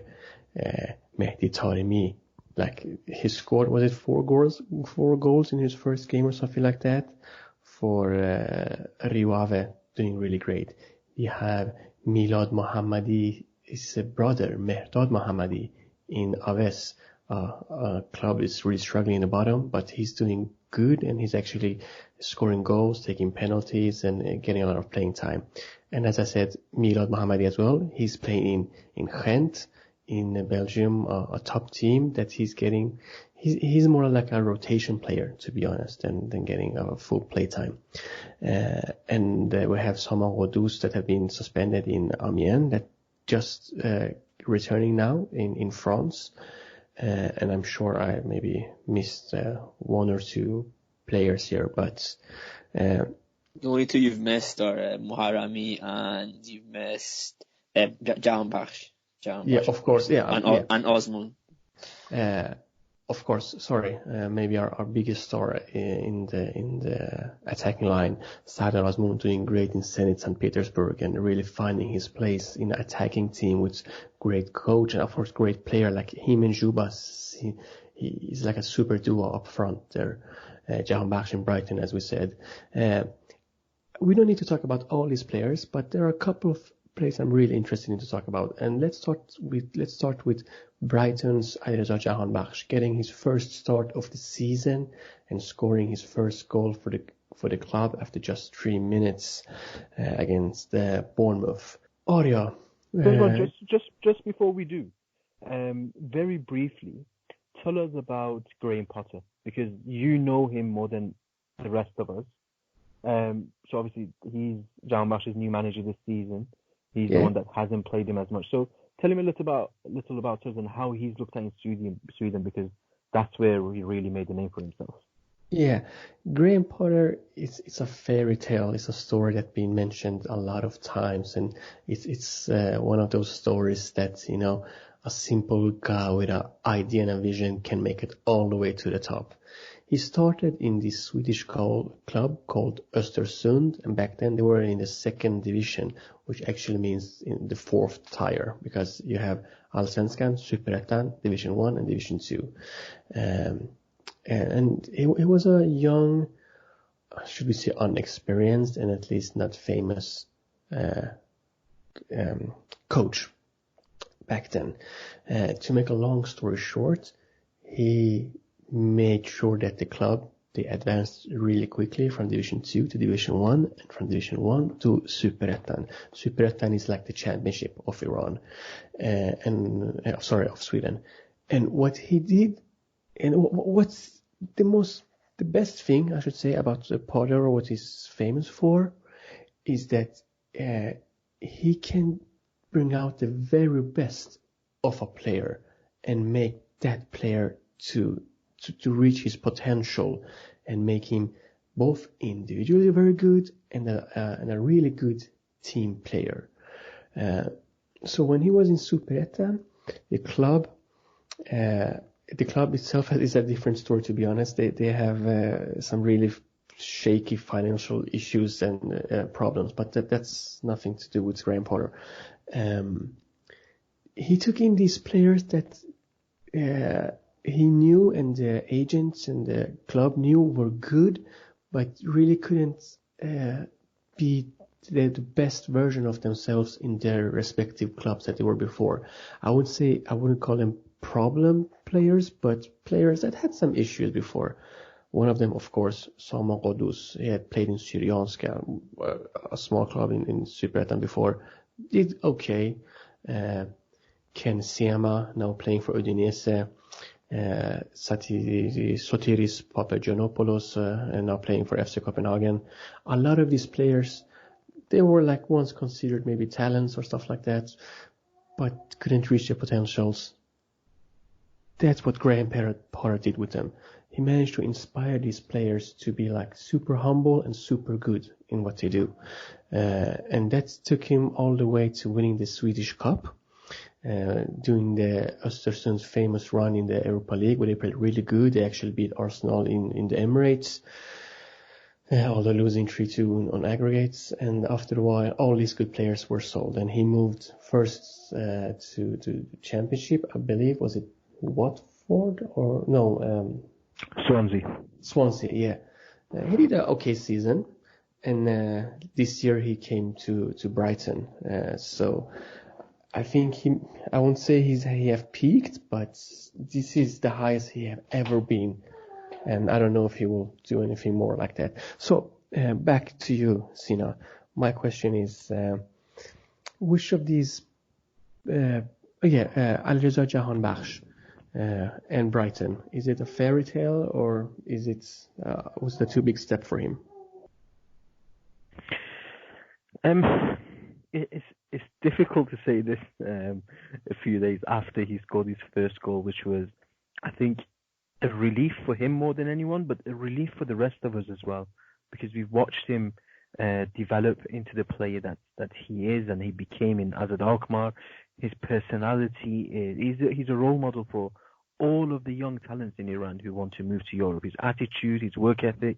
Mehdi Taremi, like he scored, was it 4 goals in his first game or something like that, for Rio Ave, doing really great. We have Milad Mohammadi, his brother Mehdad Mohammadi in Aves. Club is really struggling in the bottom, but he's doing good, and he's actually scoring goals, taking penalties, and getting a lot of playing time. And as I said, Milad Mohammadi as well, he's playing in Ghent in Belgium, a top team that he's getting. He's more like a rotation player, to be honest, than getting a full play time. And we have Saman Rodous that have been suspended in Amiens, that just returning now in France. And I'm sure I maybe missed 1 or 2 players here, but the only 2 you've missed are Moharami, and you've missed Jahanbakhsh. Yeah, of course, yeah, and Osman. Of course, sorry. Maybe our biggest star in the attacking line, Sardar Azmoun, doing great in Zenit St. Petersburg and really finding his place in the attacking team with great coach and of course great player like him and Juba he's like a super duo up front there, Jahan Bakhsh and Brighton, as we said. We don't need to talk about all these players, but there are a couple of players I'm really interested in to talk about. And let's start with Brighton's Alireza Jahan Bakhsh getting his first start of the season and scoring his first goal for the club after just 3 minutes against Bournemouth. Arya. Just before we do, very briefly, tell us about Graham Potter, because you know him more than the rest of us. So obviously he's Jahan Bakhsh's new manager this season. He's the one that hasn't played him as much. So tell him a little about us and how he's looked at in Sweden, because that's where he really made a name for himself. Yeah, Graham Potter, it's a fairy tale. It's a story that's been mentioned a lot of times, and it's one of those stories that, you know, a simple guy with an idea and a vision can make it all the way to the top. He started in this Swedish club called Östersund, and back then they were in the second division, which actually means in the fourth tier, because you have Allsvenskan, Superettan, Division 1 and Division 2. And he was a young, should we say unexperienced and at least not famous coach back then. To make a long story short, he made sure that the club, they advanced really quickly from Division 2 to Division 1 and from Division 1 to Superettan. Superettan is like the championship of Iran, of Sweden. And what he did, and what's the best thing, I should say, about Potter, or what he's famous for, is that he can bring out the very best of a player and make that player to reach his potential and make him both individually very good and a really good team player. So when he was in Superettan, the club itself is a different story, to be honest. They have some really shaky financial issues and problems, but that's nothing to do with Graham Potter. He took in these players that he knew and the agents and the club knew were good, but really couldn't be the best version of themselves in their respective clubs that they were before. I wouldn't call them problem players, but players that had some issues before. One of them, of course, Sama Qudus. He had played in Syrianska, a small club in Superettan before. Did okay. Ken Sema, now playing for Udinese. Sotiris Papagiannopoulos, and now playing for FC Copenhagen. A lot of these players, they were like once considered maybe talents or stuff like that, but couldn't reach their potentials. That's what Graham Potter did with them. He managed to inspire these players to be like super humble and super good in what they do. And that took him all the way to winning the Swedish Cup, doing the Östersund's famous run in the Europa League, where they played really good. They actually beat Arsenal in the Emirates, although losing 3-2 on aggregates. And after a while, all these good players were sold, and he moved first to the Championship. I believe, was it Watford or no? Swansea, yeah. He did an okay season, and this year he came to Brighton. So I think I won't say he have peaked, but this is the highest he have ever been, and I don't know if he will do anything more like that. So back to you, Sina. My question is, which of these, Alireza Jahan Bakhsh and Brighton, is it a fairy tale, or is it was the too big step for him? It's difficult to say this a few days after he scored his first goal, which was, I think, a relief for him more than anyone, but a relief for the rest of us as well, because we've watched him develop into the player that he is, and he became in Azad Alkmaar. His personality he's a role model for all of the young talents in Iran who want to move to Europe. His attitude, his work ethic,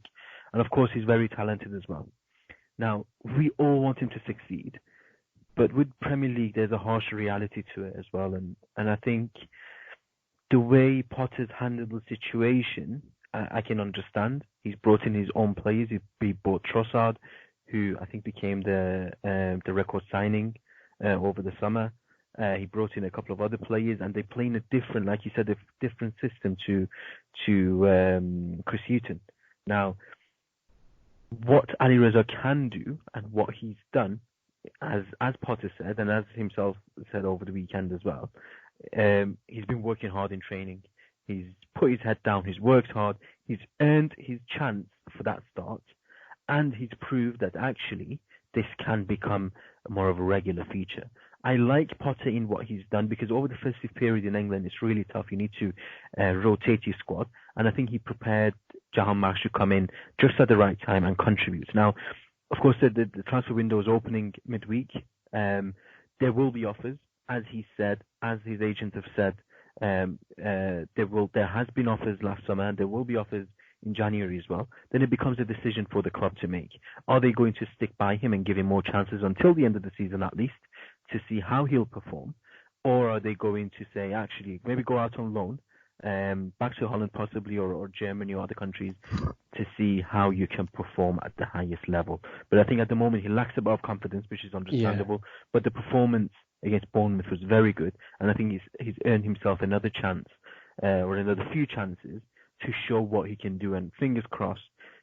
and of course he's very talented as well. Now, we all want him to succeed, but with Premier League there's a harsh reality to it as well, and I think the way Potter's handled the situation, I can understand. He's brought in his own players. He bought Trossard, who I think became the record signing over the summer. He brought in a couple of other players, and they play in a different, like you said, a different system to Chris Hughton. Now, what Ali Reza can do, and what he's done, as Potter said, and as himself said over the weekend as well, he's been working hard in training. He's put his head down. He's worked hard. He's earned his chance for that start, and he's proved that actually this can become more of a regular feature. I like Potter in what he's done, because over the festive period in England, it's really tough. You need to rotate your squad, and I think he prepared Jahan Marsh to come in just at the right time and contribute. Now, of course, the transfer window is opening midweek. There will be offers, as he said, as his agents have said. There has been offers last summer, and there will be offers in January as well. Then it becomes a decision for the club to make. Are they going to stick by him and give him more chances until the end of the season at least, to see how he'll perform? Or are they going to say, actually, maybe go out on loan, back to Holland possibly, or Germany or other countries, to see how you can perform at the highest level? But I think at the moment he lacks a bit of confidence, which is understandable. Yeah. But the performance against Bournemouth was very good, and I think he's earned himself another chance, or another few chances, to show what he can do. And fingers crossed,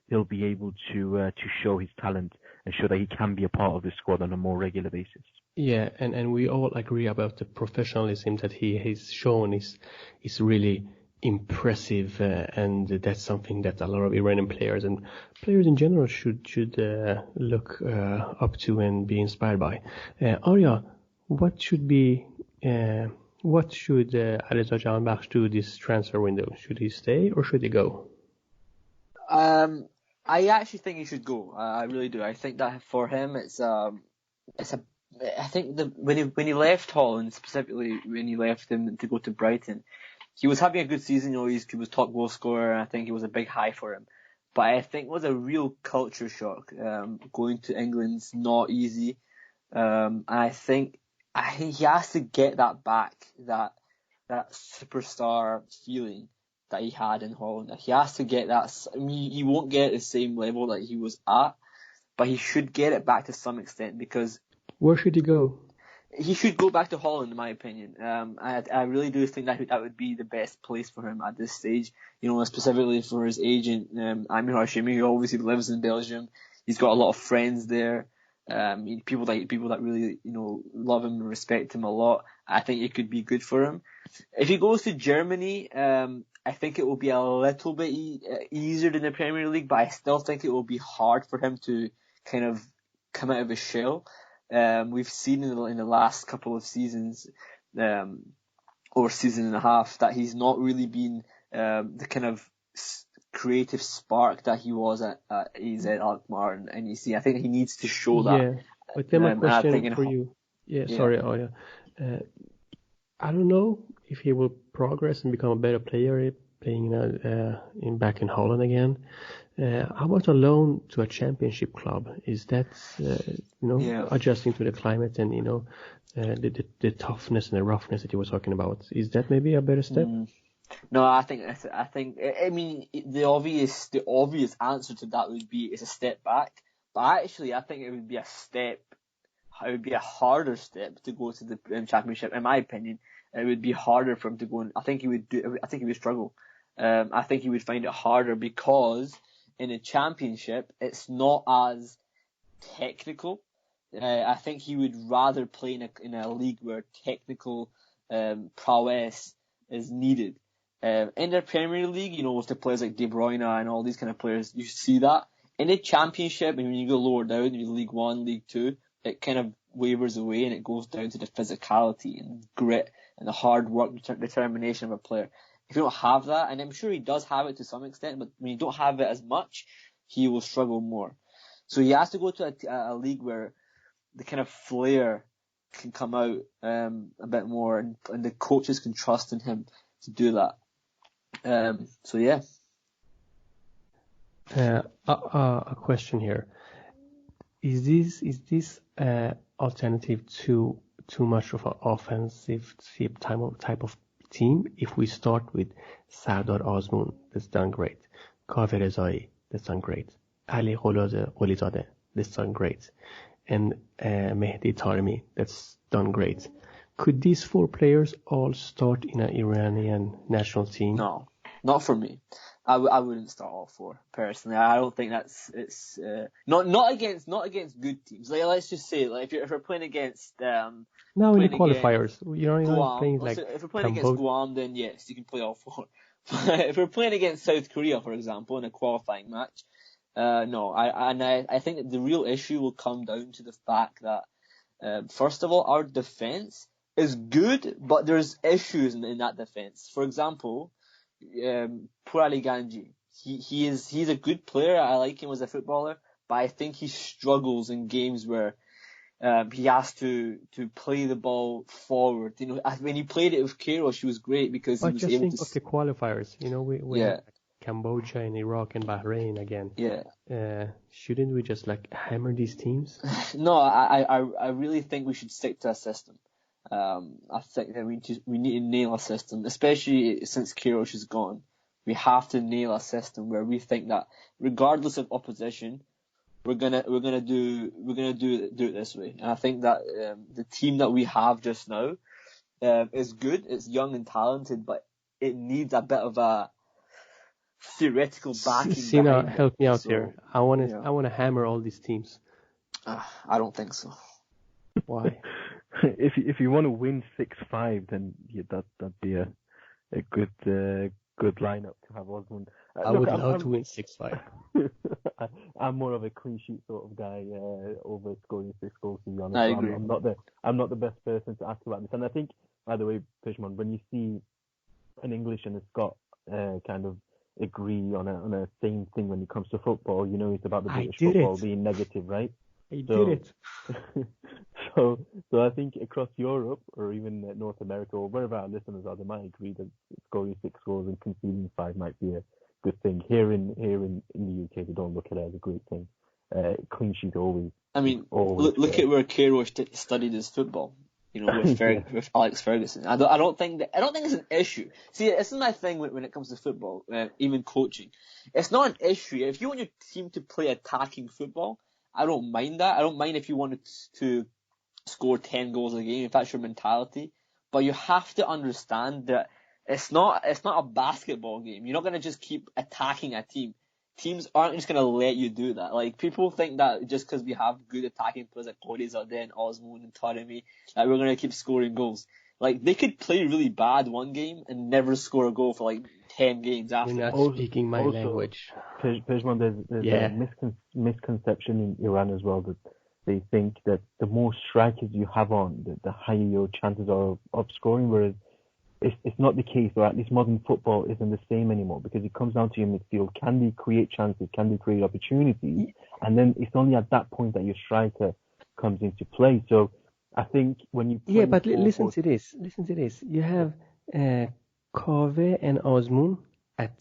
he'll be able to show his talent and show that he can be a part of the squad on a more regular basis. Yeah, and we all agree about the professionalism that he has shown is really impressive, and that's something that a lot of Iranian players and players in general should look up to and be inspired by. Arya, what should Alireza Jahanbakhsh do this transfer window? Should he stay or should he go? I actually think he should go. I really do. I think that for him, I think when he left Holland, specifically when he left him to go to Brighton, he was having a good season. You know, he was top goal scorer, and I think it was a big high for him. But I think it was a real culture shock. Going to England's not easy. I think he has to get that back, that superstar feeling that he had in Holland. He has to get that. I mean, he won't get the same level that he was at, but he should get it back to some extent, because... Where should he go? He should go back to Holland, in my opinion. I really do think that would be the best place for him at this stage. You know, specifically for his agent, Amir Hashimi, who obviously lives in Belgium. He's got a lot of friends there. People that really, you know, love him and respect him a lot. I think it could be good for him. If he goes to Germany, I think it will be a little bit easier than the Premier League, but I still think it will be hard for him to kind of come out of his shell. We've seen in the last couple of seasons, or season and a half, that he's not really been the kind of creative spark that he was at AZ Alkmaar and NEC. I think he needs to show that. Yeah, but then my question for you. Sorry, Arya. I don't know if he will progress and become a better player playing back in Holland again. How about a loan to a championship club? Is that adjusting to the climate and the toughness and the roughness that you were talking about? Is that maybe a better step? No, I mean the obvious answer to that would be it's a step back. But actually, I think it would be a harder step to go to the championship. In my opinion, it would be harder for him to go. I think he would struggle. I think he would find it harder because in a championship, it's not as technical. I think he would rather play in a league where technical prowess is needed. In the Premier League, you know, with the players like De Bruyne and all these kind of players, you see that. In the Championship, and when you go lower down, in League 1, League 2, it kind of wavers away and it goes down to the physicality and grit and the hard work, determination of a player. If you don't have that, and I'm sure he does have it to some extent, but when you don't have it as much, he will struggle more. So he has to go to a league where the kind of flair can come out a bit more, and the coaches can trust in him to do that. So yeah. A question here: Is this alternative too much of an offensive type of team, if we start with Sardar Azmoun, that's done great. Kaveh Rezai, that's done great. Ali Qolizadeh, that's done great. And Mehdi Taremi, that's done great. Could these 4 players all start in an Iranian national team? No, not for me. I wouldn't start all 4 personally. I don't think it's not against good teams. Like, let's just say, like, if you're playing against no, in the qualifiers, you're Guam, playing like if you're playing against Guam, then yes, you can play all 4. But if you're playing against South Korea, for example, in a qualifying match, no. I think that the real issue will come down to the fact that first of all, our defense is good, but there's issues in that defense. For example, poor Ali Ganji. He's a good player. I like him as a footballer, but I think he struggles in games where he has to play the ball forward. You know, when he played it with Queiroz, she was great because he was able to. But just think of the qualifiers. You know, we have Cambodia and Iraq and Bahrain again. Yeah. Shouldn't we just like hammer these teams? No, I really think we should stick to a system. I think that we need to nail a system, especially since Queiroz is gone. We have to nail a system where we think that regardless of opposition, we're gonna do it this way. And I think that the team that we have just now is good. It's young and talented, but it needs a bit of a theoretical backing. Sina, help me out here. I want to hammer all these teams. I don't think so. Why? If you want to win 6-5, then that'd be a good lineup to have Osmond. I would love to win 6-5. I'm more of a clean sheet sort of guy over scoring 6 goals, to be honest. I agree. I'm not the best person to ask about this. And I think, by the way, Pezhman, when you see an English and a Scot kind of agree on a same thing when it comes to football, you know, it's about the British football being negative, right? I did it. So I think across Europe or even North America or wherever our listeners are, they might agree that scoring 6 goals and conceding 5 might be a good thing. Here in the UK, they don't look at it as a great thing. Clean sheet always. I mean, look at where Queiroz studied his football. You know, with Alex Ferguson. I don't think it's an issue. See, this is my thing when it comes to football, even coaching. It's not an issue. If you want your team to play attacking football, I don't mind that. I don't mind if you wanted to score 10 goals a game, if that's your mentality. But you have to understand that it's not a basketball game. You're not going to just keep attacking a team. Teams aren't just going to let you do that. Like, people think that just because we have good attacking players like Qolizadeh and Azmoun and Taremi, that we're going to keep scoring goals. Like, they could play really bad one game and never score a goal for like 10 games after. You're not speaking my language. Pezhman, there's a misconception in Iran as well that they think that the more strikers you have on, the higher your chances are of scoring, whereas it's not the case, or at least modern football isn't the same anymore, because it comes down to your midfield. Can they create chances? Can they create opportunities? And then it's only at that point that your striker comes into play. So I think when you play but listen to this. You have Kaveh and Azmoun at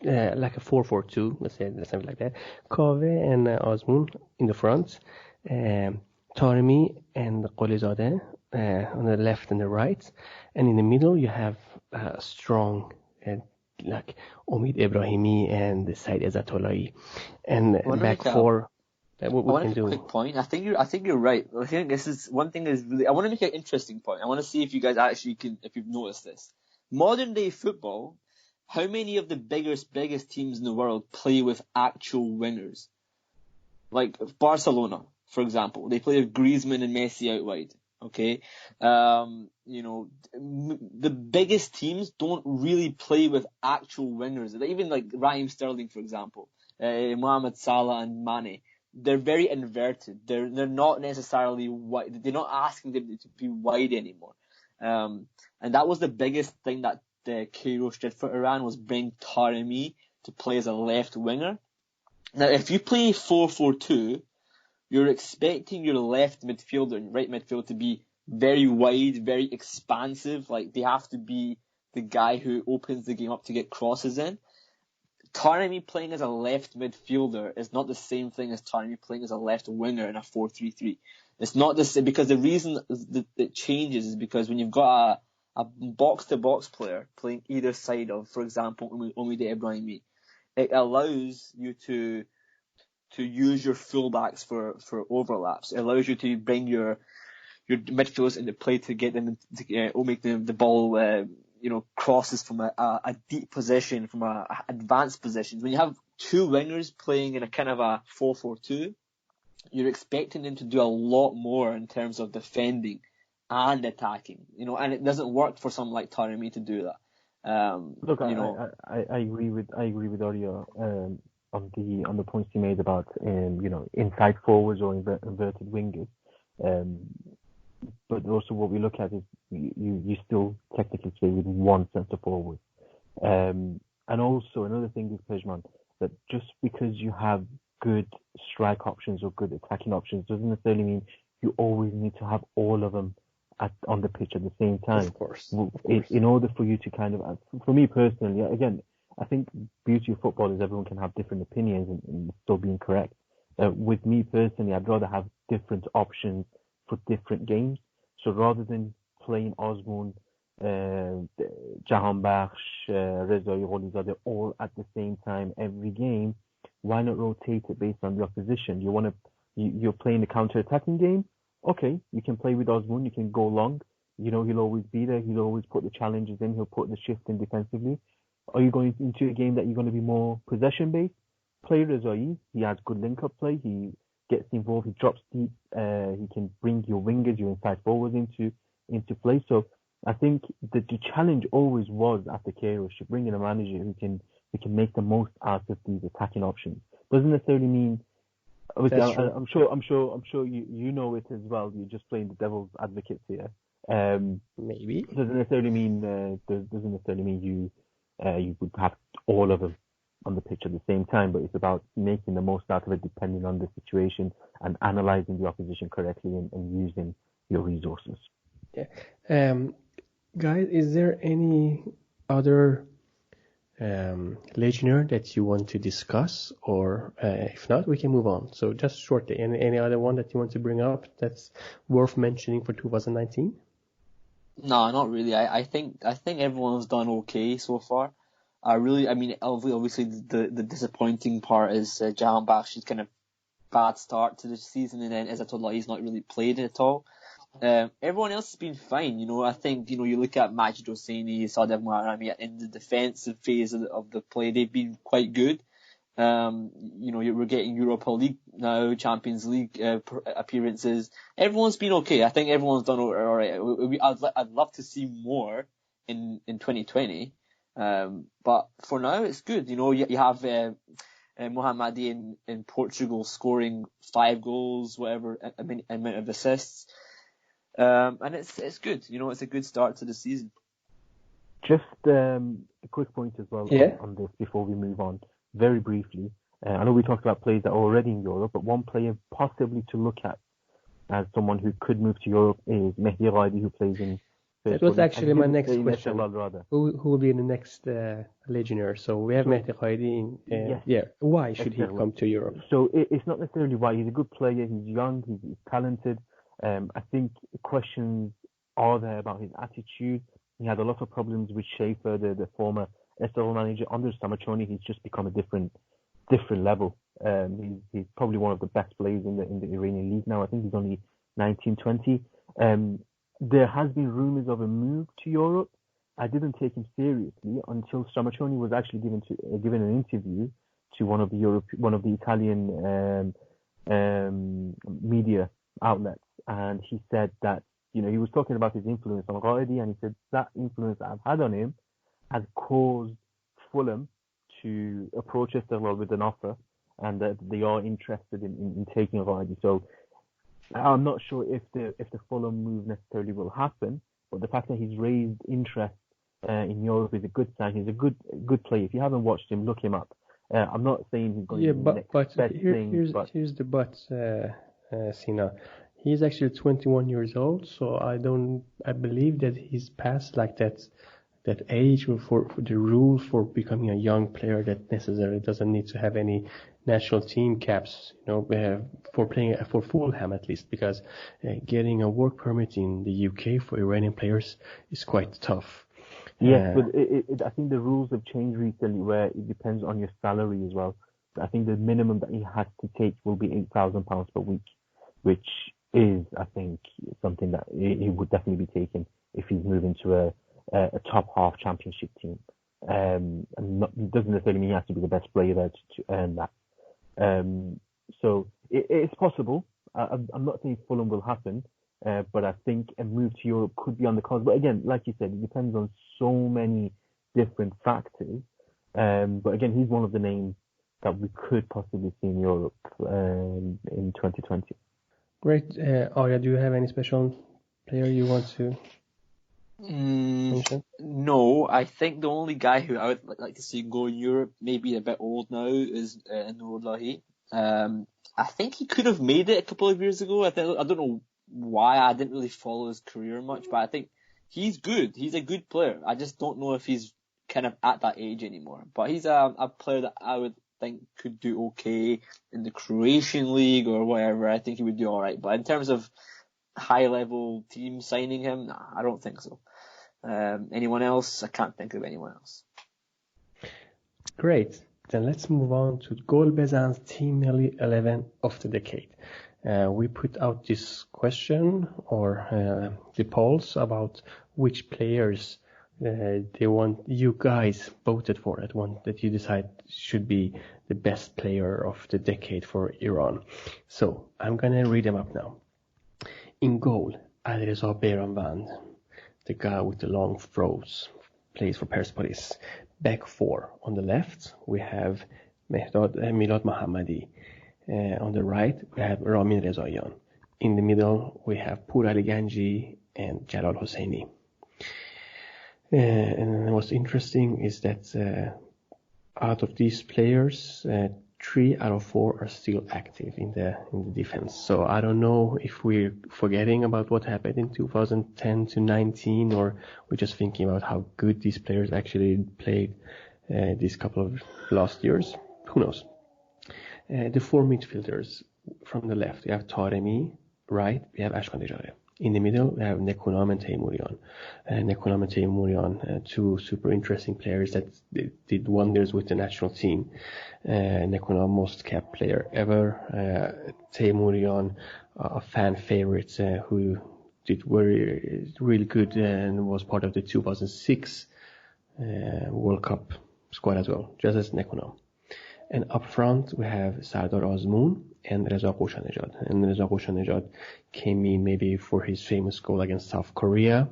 like a 4-4-2, let's say something like that. Kaveh and Azmoun in the front, Taremi and Qolizadeh on the left and the right, and in the middle you have strong like Omid Ebrahimi and Said Ezzatollahi, and back four. What we can do. Quick point. I think you're right. I think this is one thing is really. I want to make an interesting point. I want to see if you guys actually can, if you've noticed this. Modern day football, how many of the biggest teams in the world play with actual winners? Like Barcelona, for example, they play with Griezmann and Messi out wide. Okay, you know, the biggest teams don't really play with actual winners. Even like Raheem Sterling, for example, Mohamed Salah and Mane. They're very inverted. They're not necessarily wide. They're not asking them to be wide anymore. And that was the biggest thing that Queiroz did for Iran, was bring Taremi to play as a left winger. Now, if you play 4-4-2, you're expecting your left midfielder and right midfield to be very wide, very expansive. Like, they have to be the guy who opens the game up to get crosses in. Taremi playing as a left midfielder is not the same thing as Taremi playing as a left winger in a 4-3-3. It's not the same, because the reason that it changes is because when you've got a box-to-box player playing either side of, for example, Umide Ibrahimi. It allows you to use your fullbacks for overlaps. It allows you to bring your midfielders into play to get them to make the ball crosses from a deep position, from a advanced position. When you have two wingers playing in a kind of a 4-4-2, you're expecting them to do a lot more in terms of defending and attacking, and it doesn't work for someone like Taremi to do that. Look, I agree with Arya on the points he made about inside forwards or inverted wingers. But also what we look at is you still technically play with one centre forward. And also another thing is, Pezhman, that just because you have good strike options or good attacking options doesn't necessarily mean you always need to have all of them on the pitch at the same time. Of course. In order for you to kind of, for me personally, again, I think beauty of football is everyone can have different opinions and still being correct. With me personally, I'd rather have different options for different games. So rather than playing Osman, Jahanbakhsh, Rezai, Gholizadeh all at the same time every game, why not rotate it based on the opposition? You're playing the counter-attacking game? Okay, you can play with Osman, you can go long. He'll always be there. He'll always put the challenges in. He'll put the shift in defensively. Are you going into a game that you're going to be more possession-based? Play Rezai. He has good link-up play. He gets involved. He drops deep. He can bring your wingers, your inside forwards into play. So I think the challenge always was after Queiroz to bring in a manager who can make the most out of these attacking options. Doesn't necessarily mean. Obviously, I'm sure you know it as well. You're just playing the devil's advocate here. Maybe doesn't necessarily mean you would have all of them on the pitch at the same time, but it's about making the most out of it depending on the situation and analysing the opposition correctly and using your resources. Yeah. Guys, is there any other legionnaire that you want to discuss, or if not, we can move on. So just shortly, any other one that you want to bring up that's worth mentioning for 2019? No, not really. I think everyone's done okay so far. Obviously the disappointing part is Jahanbakhsh's kind of bad start to the season, and then Izzatullah, he's not really played at all. Everyone else has been fine. I think, you look at Majid Hosseini, Sadegh Mahrami in the defensive phase of the play, they've been quite good. We're getting Europa League now, Champions League appearances. Everyone's been okay. I think everyone's done all right. I'd love to see more in 2020. But for now, it's good. You have Mohamadi in Portugal scoring 5 goals, whatever amount of assists. And it's good. It's a good start to the season. Just a quick point as well on this before we move on. Very briefly, I know we talked about players that are already in Europe, but one player possibly to look at as someone who could move to Europe is Mehdi Ghaidi, who plays in... That was actually my next question. Who will be the next legionnaire? So we have Mehdi Ghaidi in... Why should he come to Europe? So it's not necessarily why. He's a good player. He's young. He's talented. I think questions are there about his attitude. He had a lot of problems with Schaefer, the former SL manager. Under Samachoni, he's just become a different level. He's probably one of the best players in the Iranian league now. I think he's only 19, 20. There has been rumours of a move to Europe. I didn't take him seriously until Samachoni was actually given an interview to one of the Italian media outlets, and he said that he was talking about his influence on Ghaidi, and he said that influence that I've had on him has caused Fulham to approach Esteghlal with an offer, and that they are interested in taking Ghaidi. So I'm not sure if the Fulham move necessarily will happen, but the fact that he's raised interest in Europe is a good sign. He's a good player. If you haven't watched him, look him up. I'm not saying he's going to be the next best thing. Here's the but, Sina. He's actually 21 years old, so I believe that his past like that that age, or for the rule for becoming a young player that necessarily doesn't need to have any national team caps, for playing for Fulham at least, because getting a work permit in the UK for Iranian players is quite tough. Yes, but I think the rules have changed recently where it depends on your salary as well. I think the minimum that he has to take will be £8,000 per week, which is, I think, something that he would definitely be taking if he's moving to a top half championship team. And it doesn't necessarily mean he has to be the best player there to earn that. So it's possible. I'm not saying Fulham will happen, but I think a move to Europe could be on the cards. But again, like you said, it depends on so many different factors. But again, he's one of the names that we could possibly see in Europe in 2020. Great. Arya, do you have any special player you want to mention? No, I think the only guy who I would like to see go in Europe, maybe a bit old now, is Nurullahi. I think he could have made it a couple of years ago. I don't know why. I didn't really follow his career much, but I think he's good. He's a good player. I just don't know if he's kind of at that age anymore. But he's a player that I would think could do okay in the Croatian league or whatever. I think he would do all right. But in terms of high-level team signing him, nah, I don't think so. Anyone else? I can't think of anyone else. Great. Then let's move on to Golbezan's Team Melli 11 of the decade. We put out this question or the polls about which players they want you guys voted for, that one that you decide should be the best player of the decade for Iran. So I'm gonna read them up now. In goal, Alireza Behramvand, the guy with the long throws, plays for Persepolis. Back four. On the left, we have Milad Mohammadi. On the right, we have Ramin Rezaian. In the middle, we have Pur Ali Ganji and Jalal Hosseini. And what's interesting is that out of these players, 3 out of 4 are still active in the defense. So I don't know if we're forgetting about what happened in 2010 to 19, or we're just thinking about how good these players actually played these couple of last years. Who knows? The 4 midfielders from the left, we have Taremi. Right, we have Ashkanejare. In the middle, we have Nekunam and Teimourian. Nekunam and Teimourian, 2 super interesting players that did wonders with the national team. Nekunam, most capped player ever. Teimourian, a fan favorite who did really good and was part of the 2006 World Cup squad as well, just as Nekunam. And up front, we have Sardar Azmoun and Reza Ghoshanejad. And Reza Ghoshanejad came in maybe for his famous goal against South Korea. And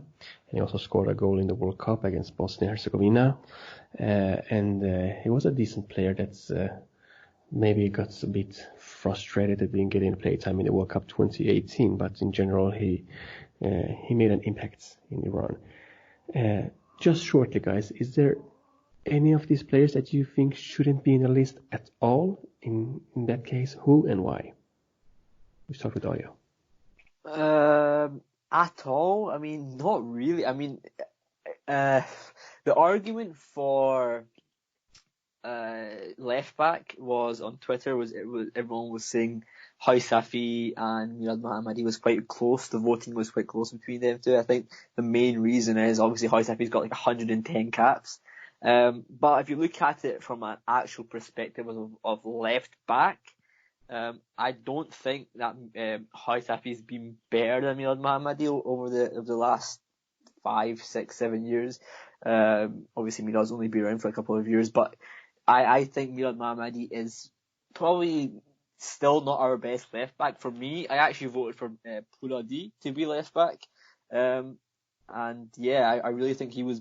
he also scored a goal in the World Cup against Bosnia-Herzegovina. And he was a decent player that's maybe got a bit frustrated at didn't get any playtime in the World Cup 2018. But in general, he made an impact in Iran. Just shortly, guys, is there any of these players that you think shouldn't be in the list at all? In that case, who and why? We start with Arya. At all? I mean, not really. I mean, the argument for left back was on Twitter. Everyone was saying Housafi and Milad Mohammadi was quite close. The voting was quite close between them two. I think the main reason is obviously Housafi's got like 110 caps. But if you look at it from an actual perspective of left back, I don't think that Housafi's been better than Milad Mohammadi over the last 5, 6, 7 years. Obviously Milad's only been around for a couple of years, but I think Milad Mohammadi is probably still not our best left back. For me, I actually voted for Pouladi to be left back. And yeah, I really think he was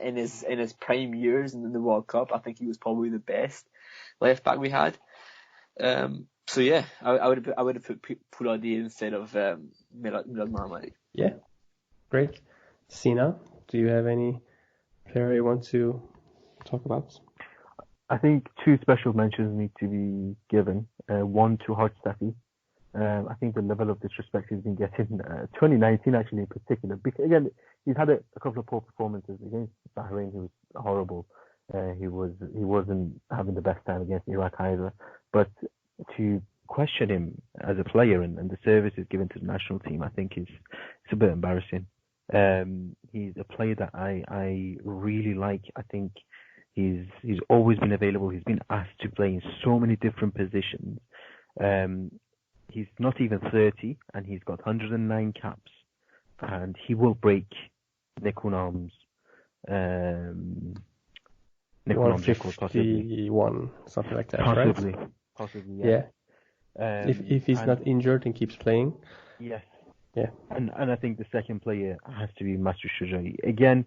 in his prime years in the World Cup. I think he was probably the best left back we had. So yeah, I would have put Pouladi instead of Milad Mohammadi. Yeah, great. Sina, do you have any player you want to talk about? I think 2 special mentions need to be given. One to Housafi, I think the level of disrespect he's been getting, 2019 actually in particular, because again, he's had a couple of poor performances against Bahrain. He was horrible. He wasn't having the best time against Iraq either. But to question him as a player and the services given to the national team, I think it's a bit embarrassing. He's a player that I really like. I think he's always been available. He's been asked to play in so many different positions. He's not even 30, and he's got 109 caps, and he will break Nick Unam's 151, something like that, possibly, right? Possibly, yeah. If he's not injured and keeps playing. Yes. Yeah. And I think the second player has to be Masri Shujai. Again,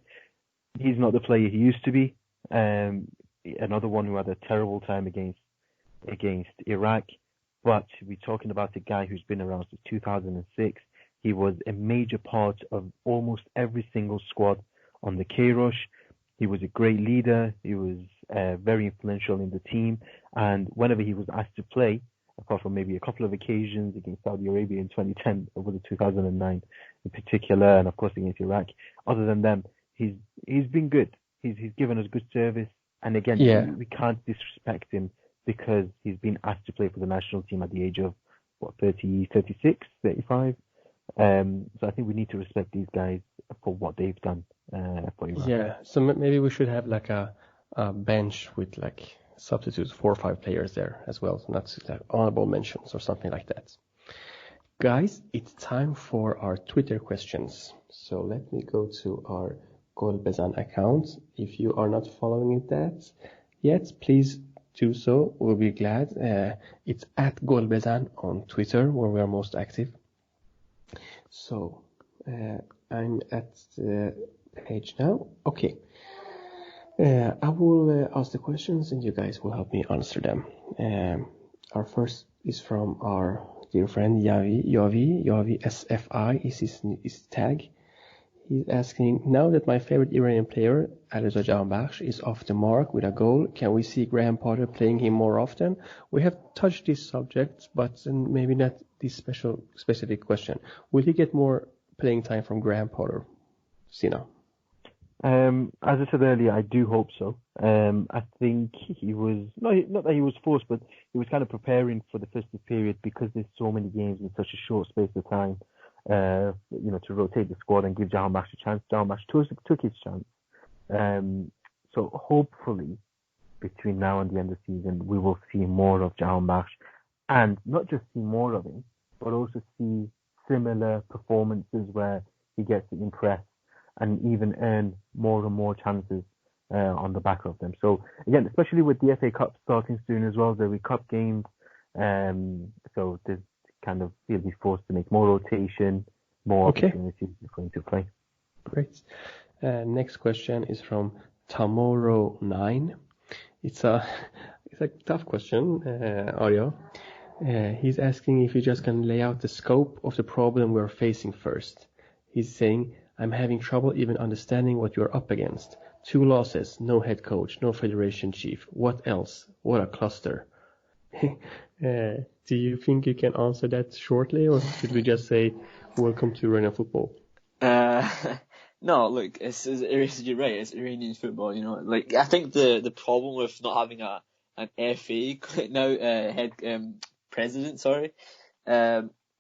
he's not the player he used to be. Another one who had a terrible time against Iraq. But we're talking about a guy who's been around since 2006. He was a major part of almost every single squad on the Kairos. He was a great leader. He was very influential in the team. And whenever he was asked to play, apart from maybe a couple of occasions against Saudi Arabia in 2010, over the 2009 in particular, and of course against Iraq, other than them, he's been good. He's given us good service. And again, we can't disrespect him because he's been asked to play for the national team at the age of, 36, 35. So I think we need to respect these guys for what they've done for Iraq. Yeah, so maybe we should have like a bench with like substitutes, 4 or 5 players there as well, so not like honorable mentions or something like that. Guys, it's time for our Twitter questions. So let me go to our Golbezan account. If you are not following that yet, please do so. We'll be glad. It's at Golbezan on Twitter, where we are most active. So I'm at the page now. Okay. I will ask the questions and you guys will help me answer them. Our first is from our dear friend Yavi SFI is his tag. He's asking, now that my favorite Iranian player, Alireza Jahanbakhsh, is off the mark with a goal, can we see Graham Potter playing him more often? We have touched this subject, but maybe not this specific question. Will he get more playing time from Graham Potter? Sina? As I said earlier, I do hope so. I think he was, not that he was forced, but he was kind of preparing for the festive period because there's so many games in such a short space of time. To rotate the squad and give Jahanbakhsh a chance. Jahanbakhsh took his chance. So hopefully, between now and the end of the season, we will see more of Jahanbakhsh, and not just see more of him, but also see similar performances where he gets to impress and even earn more and more chances on the back of them. So again, especially with the FA Cup starting soon as well, there'll be cup games, so there's he'll be forced to make more rotation, more opportunities for him to play. Great. Next question is from Tamoro9. It's a tough question, Arya. He's asking if you just can lay out the scope of the problem we're facing first. He's saying, I'm having trouble even understanding what you're up against. 2 losses, no head coach, no federation chief. What else? What a cluster. Do you think you can answer that shortly, or should we just say welcome to Iranian football? No, look, you're right. It's Iranian football. Like I think the problem with not having an FA now head president,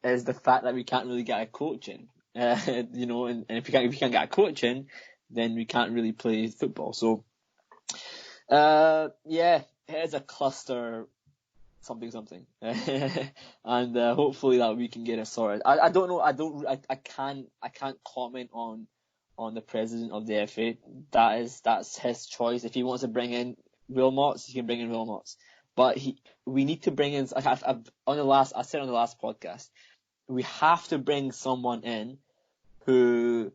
is the fact that we can't really get a coach in. And if we can't get a coach in, then we can't really play football. So, it is a cluster. Something, and hopefully that we can get it sorted. I don't know. I can't comment on the president of the FA. That's his choice. If he wants to bring in Wilmots, he can bring in Wilmots. But we need to bring in. I said on the last podcast, we have to bring someone in who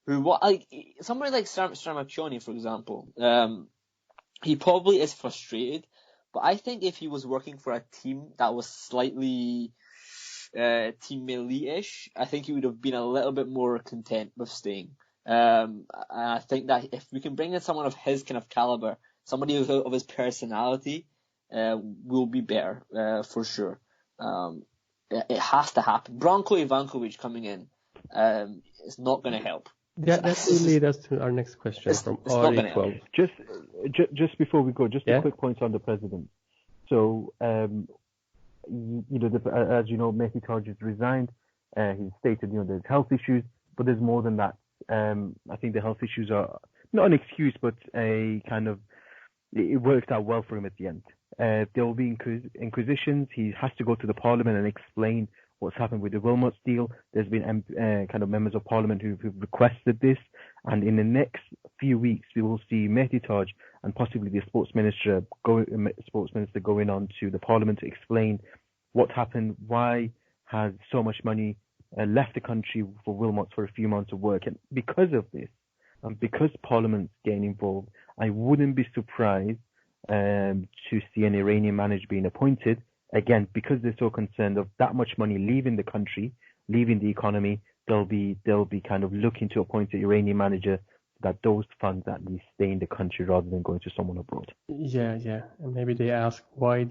somebody like Stramaccioni, for example. He probably is frustrated. But I think if he was working for a team that was slightly Team Melli-ish, I think he would have been a little bit more content with staying. And I think that if we can bring in someone of his kind of caliber, somebody of his personality, will be better for sure. It has to happen. Branko Ivankovic coming in is not going to help. That will lead us to our next question from Arya 12. Just before we go, just a quick point on the president. So, you know, as you know, Mehdi Taj has resigned. He stated, you know, there's health issues, but there's more than that. I think the health issues are not an excuse, but a kind of, it worked out well for him at the end. There will be inquisitions. He has to go to the parliament and explain what's happened with the Wilmots deal. There's been kind of members of parliament who've requested this, and in the next few weeks we will see Mehdi Taj and possibly the sports minister going on to the parliament to explain what happened, why has so much money left the country for Wilmots for a few months of work. And because of this, and because parliament's getting involved, I wouldn't be surprised to see an Iranian manager being appointed. Again, because they're so concerned of that much money leaving the country, leaving the economy, they'll be kind of looking to appoint an Iranian manager that those funds at least stay in the country rather than going to someone abroad. Yeah. And maybe they ask why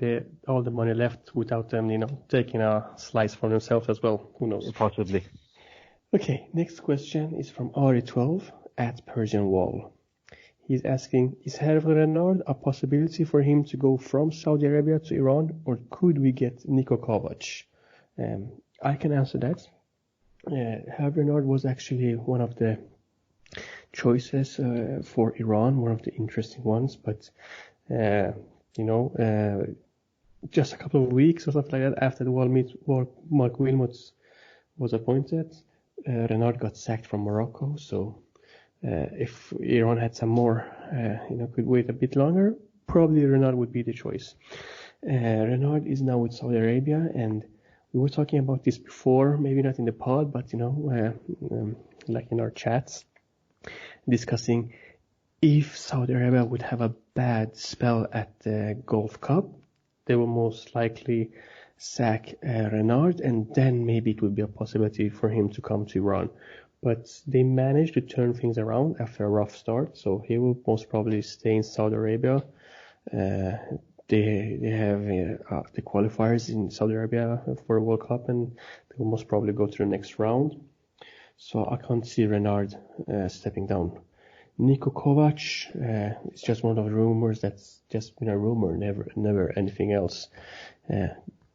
all the money left without them, you know, taking a slice for themselves as well. Who knows? Possibly. Okay, next question is from Arya 12 at Persian Wall. He's asking, is Hervé Renard a possibility for him to go from Saudi Arabia to Iran, or could we get Niko Kovac? I can answer that. Hervé Renard was actually one of the choices for Iran, one of the interesting ones, but just a couple of weeks or something like that after the Mark Wilmots was appointed, Renard got sacked from Morocco. So if Iran had some more, could wait a bit longer, probably Renard would be the choice. Renard is now with Saudi Arabia, and we were talking about this before, maybe not in the pod, but like in our chats, discussing if Saudi Arabia would have a bad spell at the Gulf Cup, they will most likely sack Renard, and then maybe it would be a possibility for him to come to Iran. But they managed to turn things around after a rough start, so he will most probably stay in Saudi Arabia. They have the qualifiers in Saudi Arabia for a World Cup, and they will most probably go to the next round. So I can't see Renard stepping down. Niko Kovac is just one of the rumors that's just been a rumor, never anything else.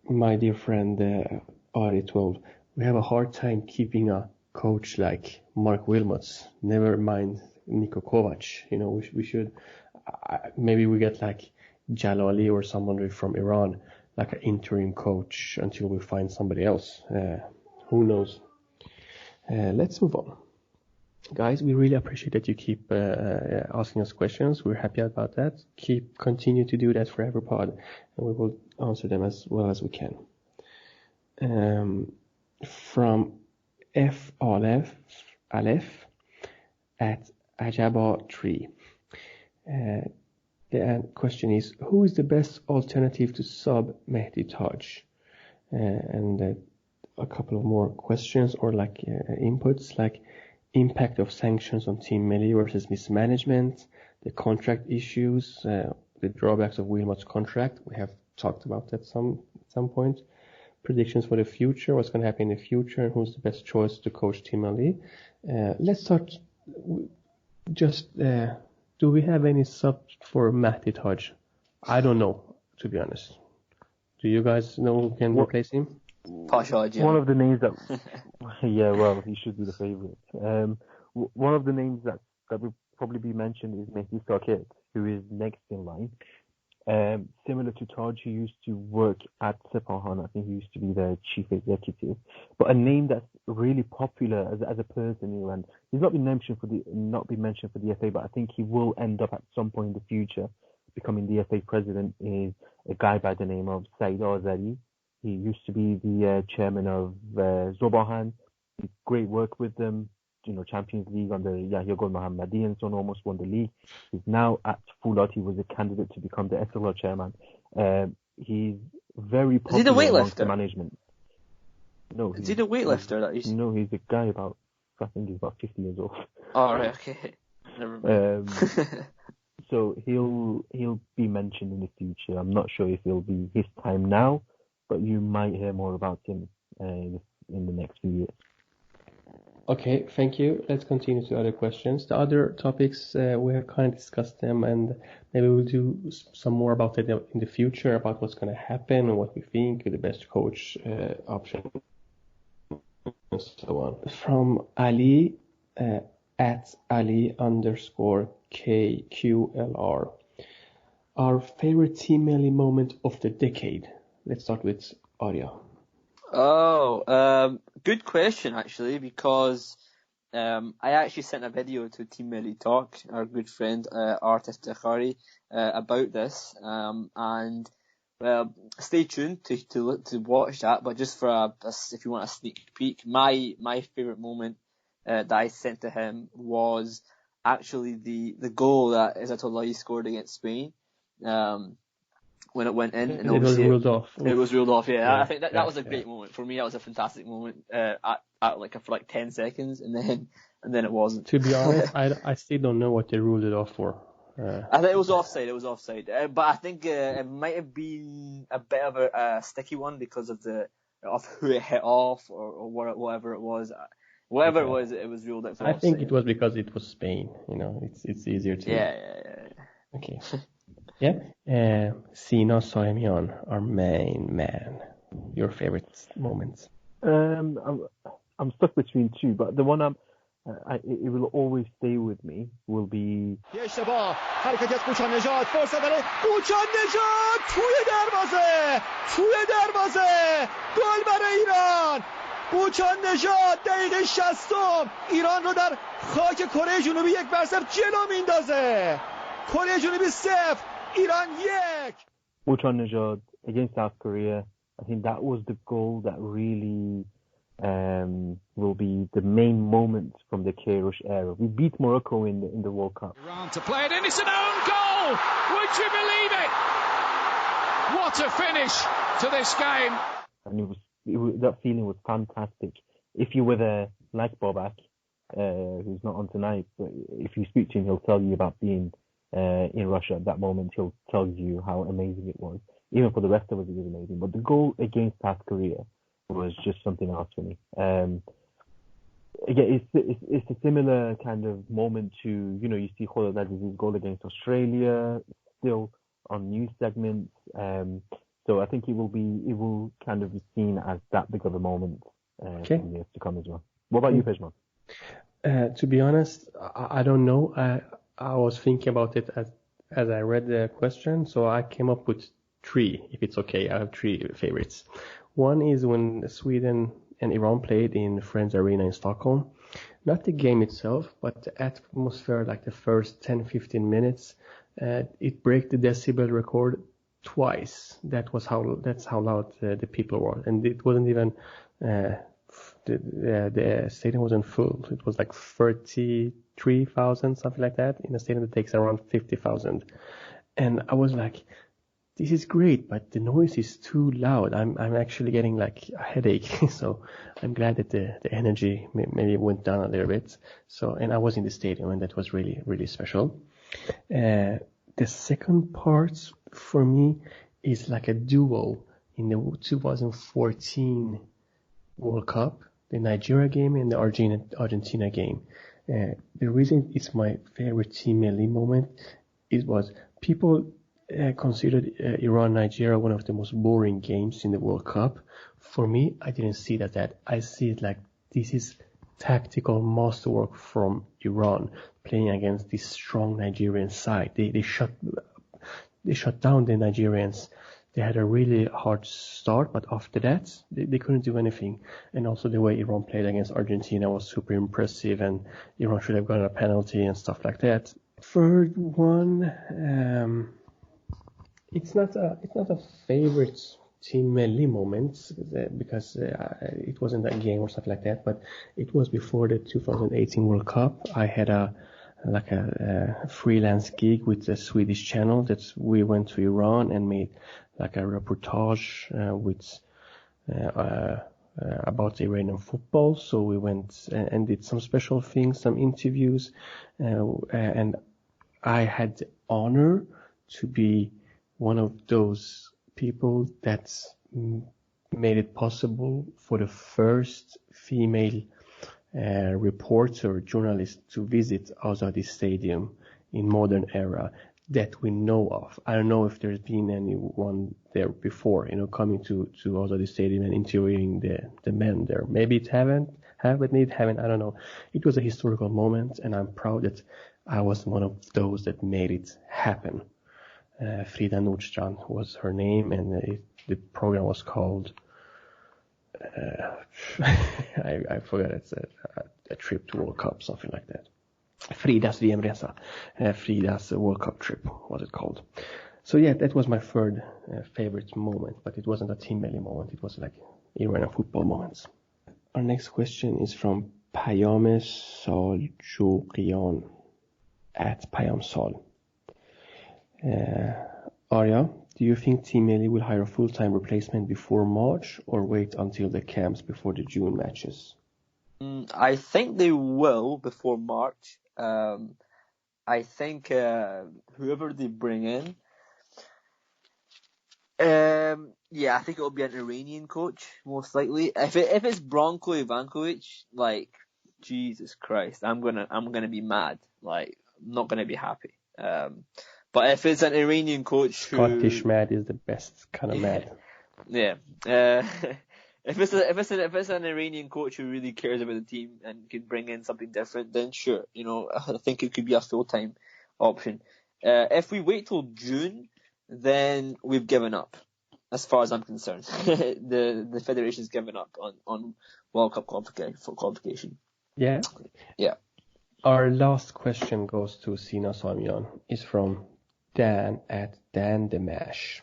My dear friend Arya 12, we have a hard time keeping a coach like Mark Wilmots. Never mind Niko Kovac. We should maybe we get like Jalali or someone from Iran, like an interim coach until we find somebody else. Who knows? Let's move on. Guys, we really appreciate that you keep asking us questions. We're happy about that. Continue to do that for every pod, and we will answer them as well as we can. From F. Aleph at Ajaba 3. The question is, who is the best alternative to sub Mehdi Taj? And a couple of more questions or inputs, like impact of sanctions on Team Melli versus mismanagement, the contract issues, the drawbacks of Wilmot's contract. We have talked about that some point. Predictions for the future, what's going to happen in the future, and who's the best choice to coach Team Melli. Let's start. Do we have any sub for Mehdi Taj? I don't know, to be honest. Do you guys know who can replace him? One of the names that, yeah, well, he should be the favorite. One of the names that will probably be mentioned is Mehdi Sakit, who is next in line. Similar to Taj, who used to work at Sepahan. I think he used to be the chief executive. But a name that's really popular as a person, and he's not been mentioned for the FA, but I think he will end up at some point in the future becoming the FA president, is a guy by the name of Said Azari. He used to be the chairman of Zobahan. He did great work with them, Champions League under Yahya Gol Mohammadi, and so on, almost won the league. He's now at Fulat. He was a candidate to become the SLR chairman. He's very popular amongst the management. No, is he the weightlifter? No, he's a guy I think he's about 50 years old. Oh, right, okay. Never mind. So he'll be mentioned in the future. I'm not sure if it'll be his time now, but you might hear more about him in the next few years. Okay, thank you. Let's continue to other questions. The other topics, we have kind of discussed them, and maybe we'll do some more about it in the future, about what's going to happen and what we think the best coach option and so on. From Ali, at Ali_KQLR. Our favorite Team Melli moment of the decade. Let's start with Arya. Good question actually, because I actually sent a video to Team Melli Talk, our good friend Arya about this, and stay tuned to watch that. But just for if you want a sneak peek, my favorite moment that I sent to him was actually the goal that Izzatullahi scored against Spain. When it went in, and it was ruled off. It was ruled off. Yeah. I think that was a great moment for me. That was a fantastic moment. For 10 seconds, and then it wasn't. To be honest, I still don't know what they ruled it off for. I think it was offside. But I think it might have been a bit of a sticky one because of who it hit off or whatever it was. Whatever it was ruled out for offside. I think it was because it was Spain. It's easier to. Yeah. Okay. Yeah. Sina Sohemian, our main man. Your favorite moments? I'm stuck between two, but the one it will always stay with me will be. اشتباه حرکت از قوچان نژاد فرصت برای قوچان نژاد توی دروازه گل برای ایران. قوچان نژاد دقیقه 60 ایران رو در خاک کره جنوبی 1-0 جلو میندازه. کره جنوبی 0 ایران 1. Qoochon Nejad against South Korea. I think that was the goal that really will be the main moment from the Queiroz era. We beat Morocco in the World Cup. Iran to play it in. It's an own goal. Would you believe it? What a finish to this game. And that feeling was fantastic. If you were there, like Bobak, who's not on tonight, but if you speak to him, he'll tell you about being in Russia at that moment. He'll tell you how amazing it was. Even for the rest of us, it was amazing. But the goal against South Korea was just something else for me. Again, it's a similar kind of moment to, you see Kholed Aziz's goal against Australia, still on news segments. So I think it will kind of be seen as that big of a moment in years to come as well. What about you, Pezhman? To be honest, I don't know. I was thinking about it as I read the question, so I came up with 3, if it's okay. I have 3 favorites. One is when Sweden and Iran played in Friends Arena in Stockholm. Not the game itself, but the atmosphere, like the first 10-15 minutes. It broke the decibel record twice. That's how loud the people were, and it wasn't even the stadium wasn't full. It was like 33,000, something like that, in a stadium that takes around 50,000. And I was like, this is great, but the noise is too loud. I'm actually getting like a headache. So I'm glad that the energy maybe went down a little bit. So, and I was in the stadium, and that was really, really special. The second part for me is like a duo in the 2014 World Cup, the Nigeria game and the Argentina game. The reason it's my favorite Team Melli moment, it was people considered Iran-Nigeria one of the most boring games in the World Cup. For me, I didn't see that. I see it like this is tactical masterwork from Iran playing against this strong Nigerian side. They shut down the Nigerians. They had a really hard start, but after that, they couldn't do anything. And also the way Iran played against Argentina was super impressive, and Iran should have gotten a penalty and stuff like that. Third one, it's not a favorite Team Melli moment because it wasn't a game or something like that, but it was before the 2018 World Cup. I had a freelance gig with a Swedish channel that we went to Iran and made like a reportage about Iranian football. So we went and did some special things, some interviews, and I had the honor to be one of those people that made it possible for the first female reporter, journalist to visit Azadi Stadium in modern era that we know of. I don't know if there's been anyone there before, coming to Azadi Stadium and interviewing the men there. Maybe it haven't, I don't know. It was a historical moment, and I'm proud that I was one of those that made it happen. Frida Nordstrand was her name, and the program was called I forgot, it's a trip to World Cup, something like that. Fridas VM-resa. Fridas World Cup trip was it called. So yeah, that was my third favorite moment, but it wasn't a Team Melli moment. It was like Iranian football moments. Our next question is from Payam Saljuqian at Payam Sal. Arya, do you think Team Melli will hire a full-time replacement before March or wait until the camps before the June matches? I think they will before March. I think whoever they bring in, I think it'll be an Iranian coach most likely. If it's Branko Ivankovic, like Jesus Christ, I'm gonna be mad. Like, I'm not gonna be happy. But if it's an Iranian coach, Scottish mad is the best kind of mad. Yeah. If it's an Iranian coach who really cares about the team and can bring in something different, then sure, I think it could be a full-time option. If we wait till June, then we've given up, as far as I'm concerned. the federation's given up on World Cup qualification. Yeah. Yeah. Our last question goes to Sina Samyan. It's from Dan at Dan Demash.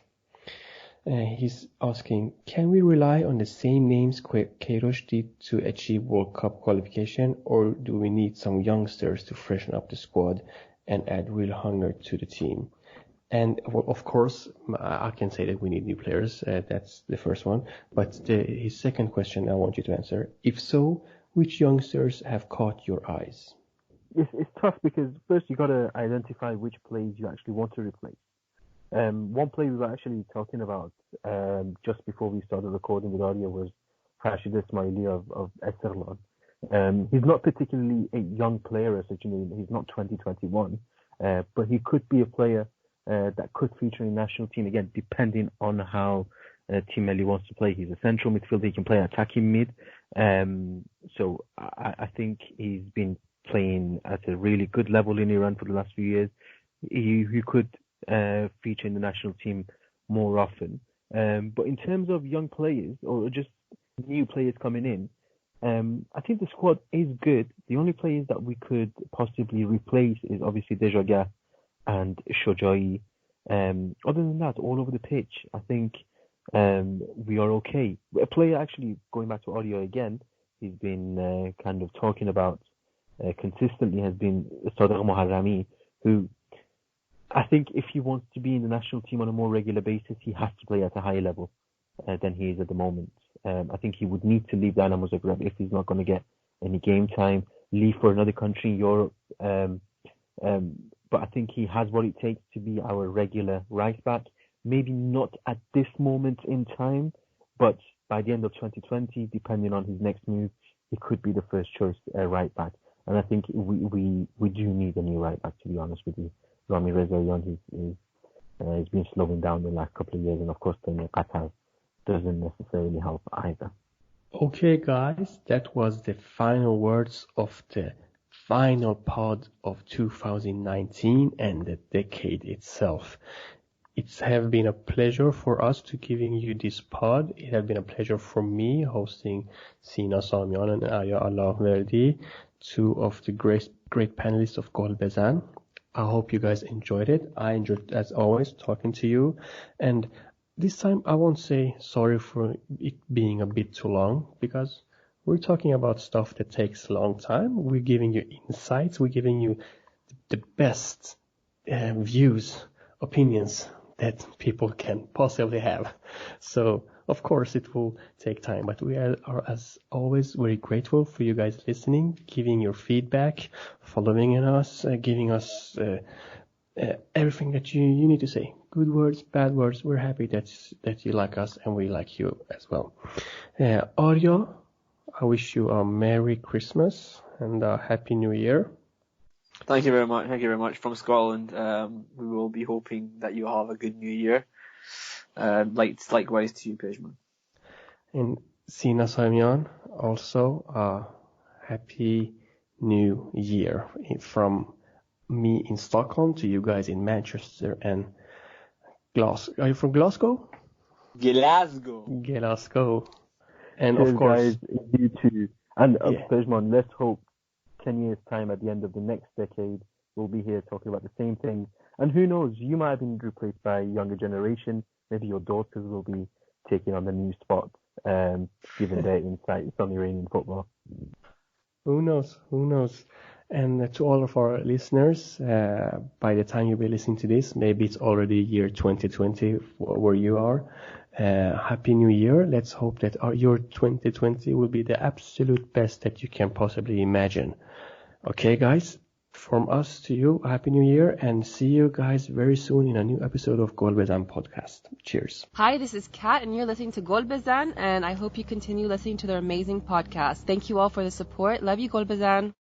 He's asking, can we rely on the same names Queiroz did to achieve World Cup qualification, or do we need some youngsters to freshen up the squad and add real hunger to the team? And of course, I can say that we need new players. That's the first one. But his second question I want you to answer. If so, which youngsters have caught your eyes? It's tough because first you got to identify which players you actually want to replace. One player we were actually talking about just before we started recording with Arya was Rashid Ismaili of Esteghlal. He's not particularly a young player as such. He's not 2021, but he could be a player that could feature in the national team, again, depending on how Team Melli wants to play. He's a central midfielder. He can play attacking mid. So I think he's been playing at a really good level in Iran for the last few years. He could feature in the national team more often. But in terms of young players or just new players coming in, I think the squad is good. The only players that we could possibly replace is obviously Dejaga and Shojai. Other than that, all over the pitch, I think we are okay. A player, actually, going back to Arya again, he's been kind of talking about consistently has been Sadegh Moharrami, who I think if he wants to be in the national team on a more regular basis, he has to play at a higher level than he is at the moment. I think he would need to leave Dynamo Zagreb if he's not going to get any game time, leave for another country in Europe. But I think he has what it takes to be our regular right back. Maybe not at this moment in time, but by the end of 2020, depending on his next move, he could be the first choice right back. And I think we do need a new right back, to be honest with you. Rami Rezaeian, he's been slowing down the last couple of years, and of course, the Qatar doesn't necessarily help either. Okay, guys, that was the final words of the final pod of 2019 and the decade itself. It's have been a pleasure for us to giving you this pod. It has been a pleasure for me hosting Sina Samyan and Arya Allahverdi, two of the great panelists of Gol Bezan. I hope you guys enjoyed it. I enjoyed, as always, talking to you. And this time I won't say sorry for it being a bit too long, because we're talking about stuff that takes a long time. We're giving you insights. We're giving you the best views, opinions that people can possibly have. So, of course, it will take time. But we are, as always, very grateful for you guys listening, giving your feedback, following us, giving us everything that you need to say. good words, bad words. We're happy that you like us and we like you as well. Arya, I wish you a Merry Christmas and a Happy New Year. Thank you very much. Thank you very much from Scotland. We will be hoping that you have a good New Year. Likewise to you, Pezhman. And Sina Saimian, also a Happy New Year from me in Stockholm to you guys in Manchester and Glasgow. Are you from Glasgow? Glasgow. And cheers, of course, guys, you too. And Pezhman, let's hope 10 years' time at the end of the next decade, we'll be here talking about the same thing. And who knows, you might have been replaced by a younger generation. Maybe your daughters will be taking on the new spot, giving their insights on Iranian football. Who knows? And to all of our listeners, by the time you'll be listening to this, maybe it's already year 2020 where you are. Happy New Year. Let's hope that your 2020 will be the absolute best that you can possibly imagine. Okay, guys? From us to you, Happy New Year, and see you guys very soon in a new episode of Golbezan Podcast. Cheers. Hi, this is Kat, and you're listening to Golbezan, and I hope you continue listening to their amazing podcast. Thank you all for the support. Love you, Golbezan.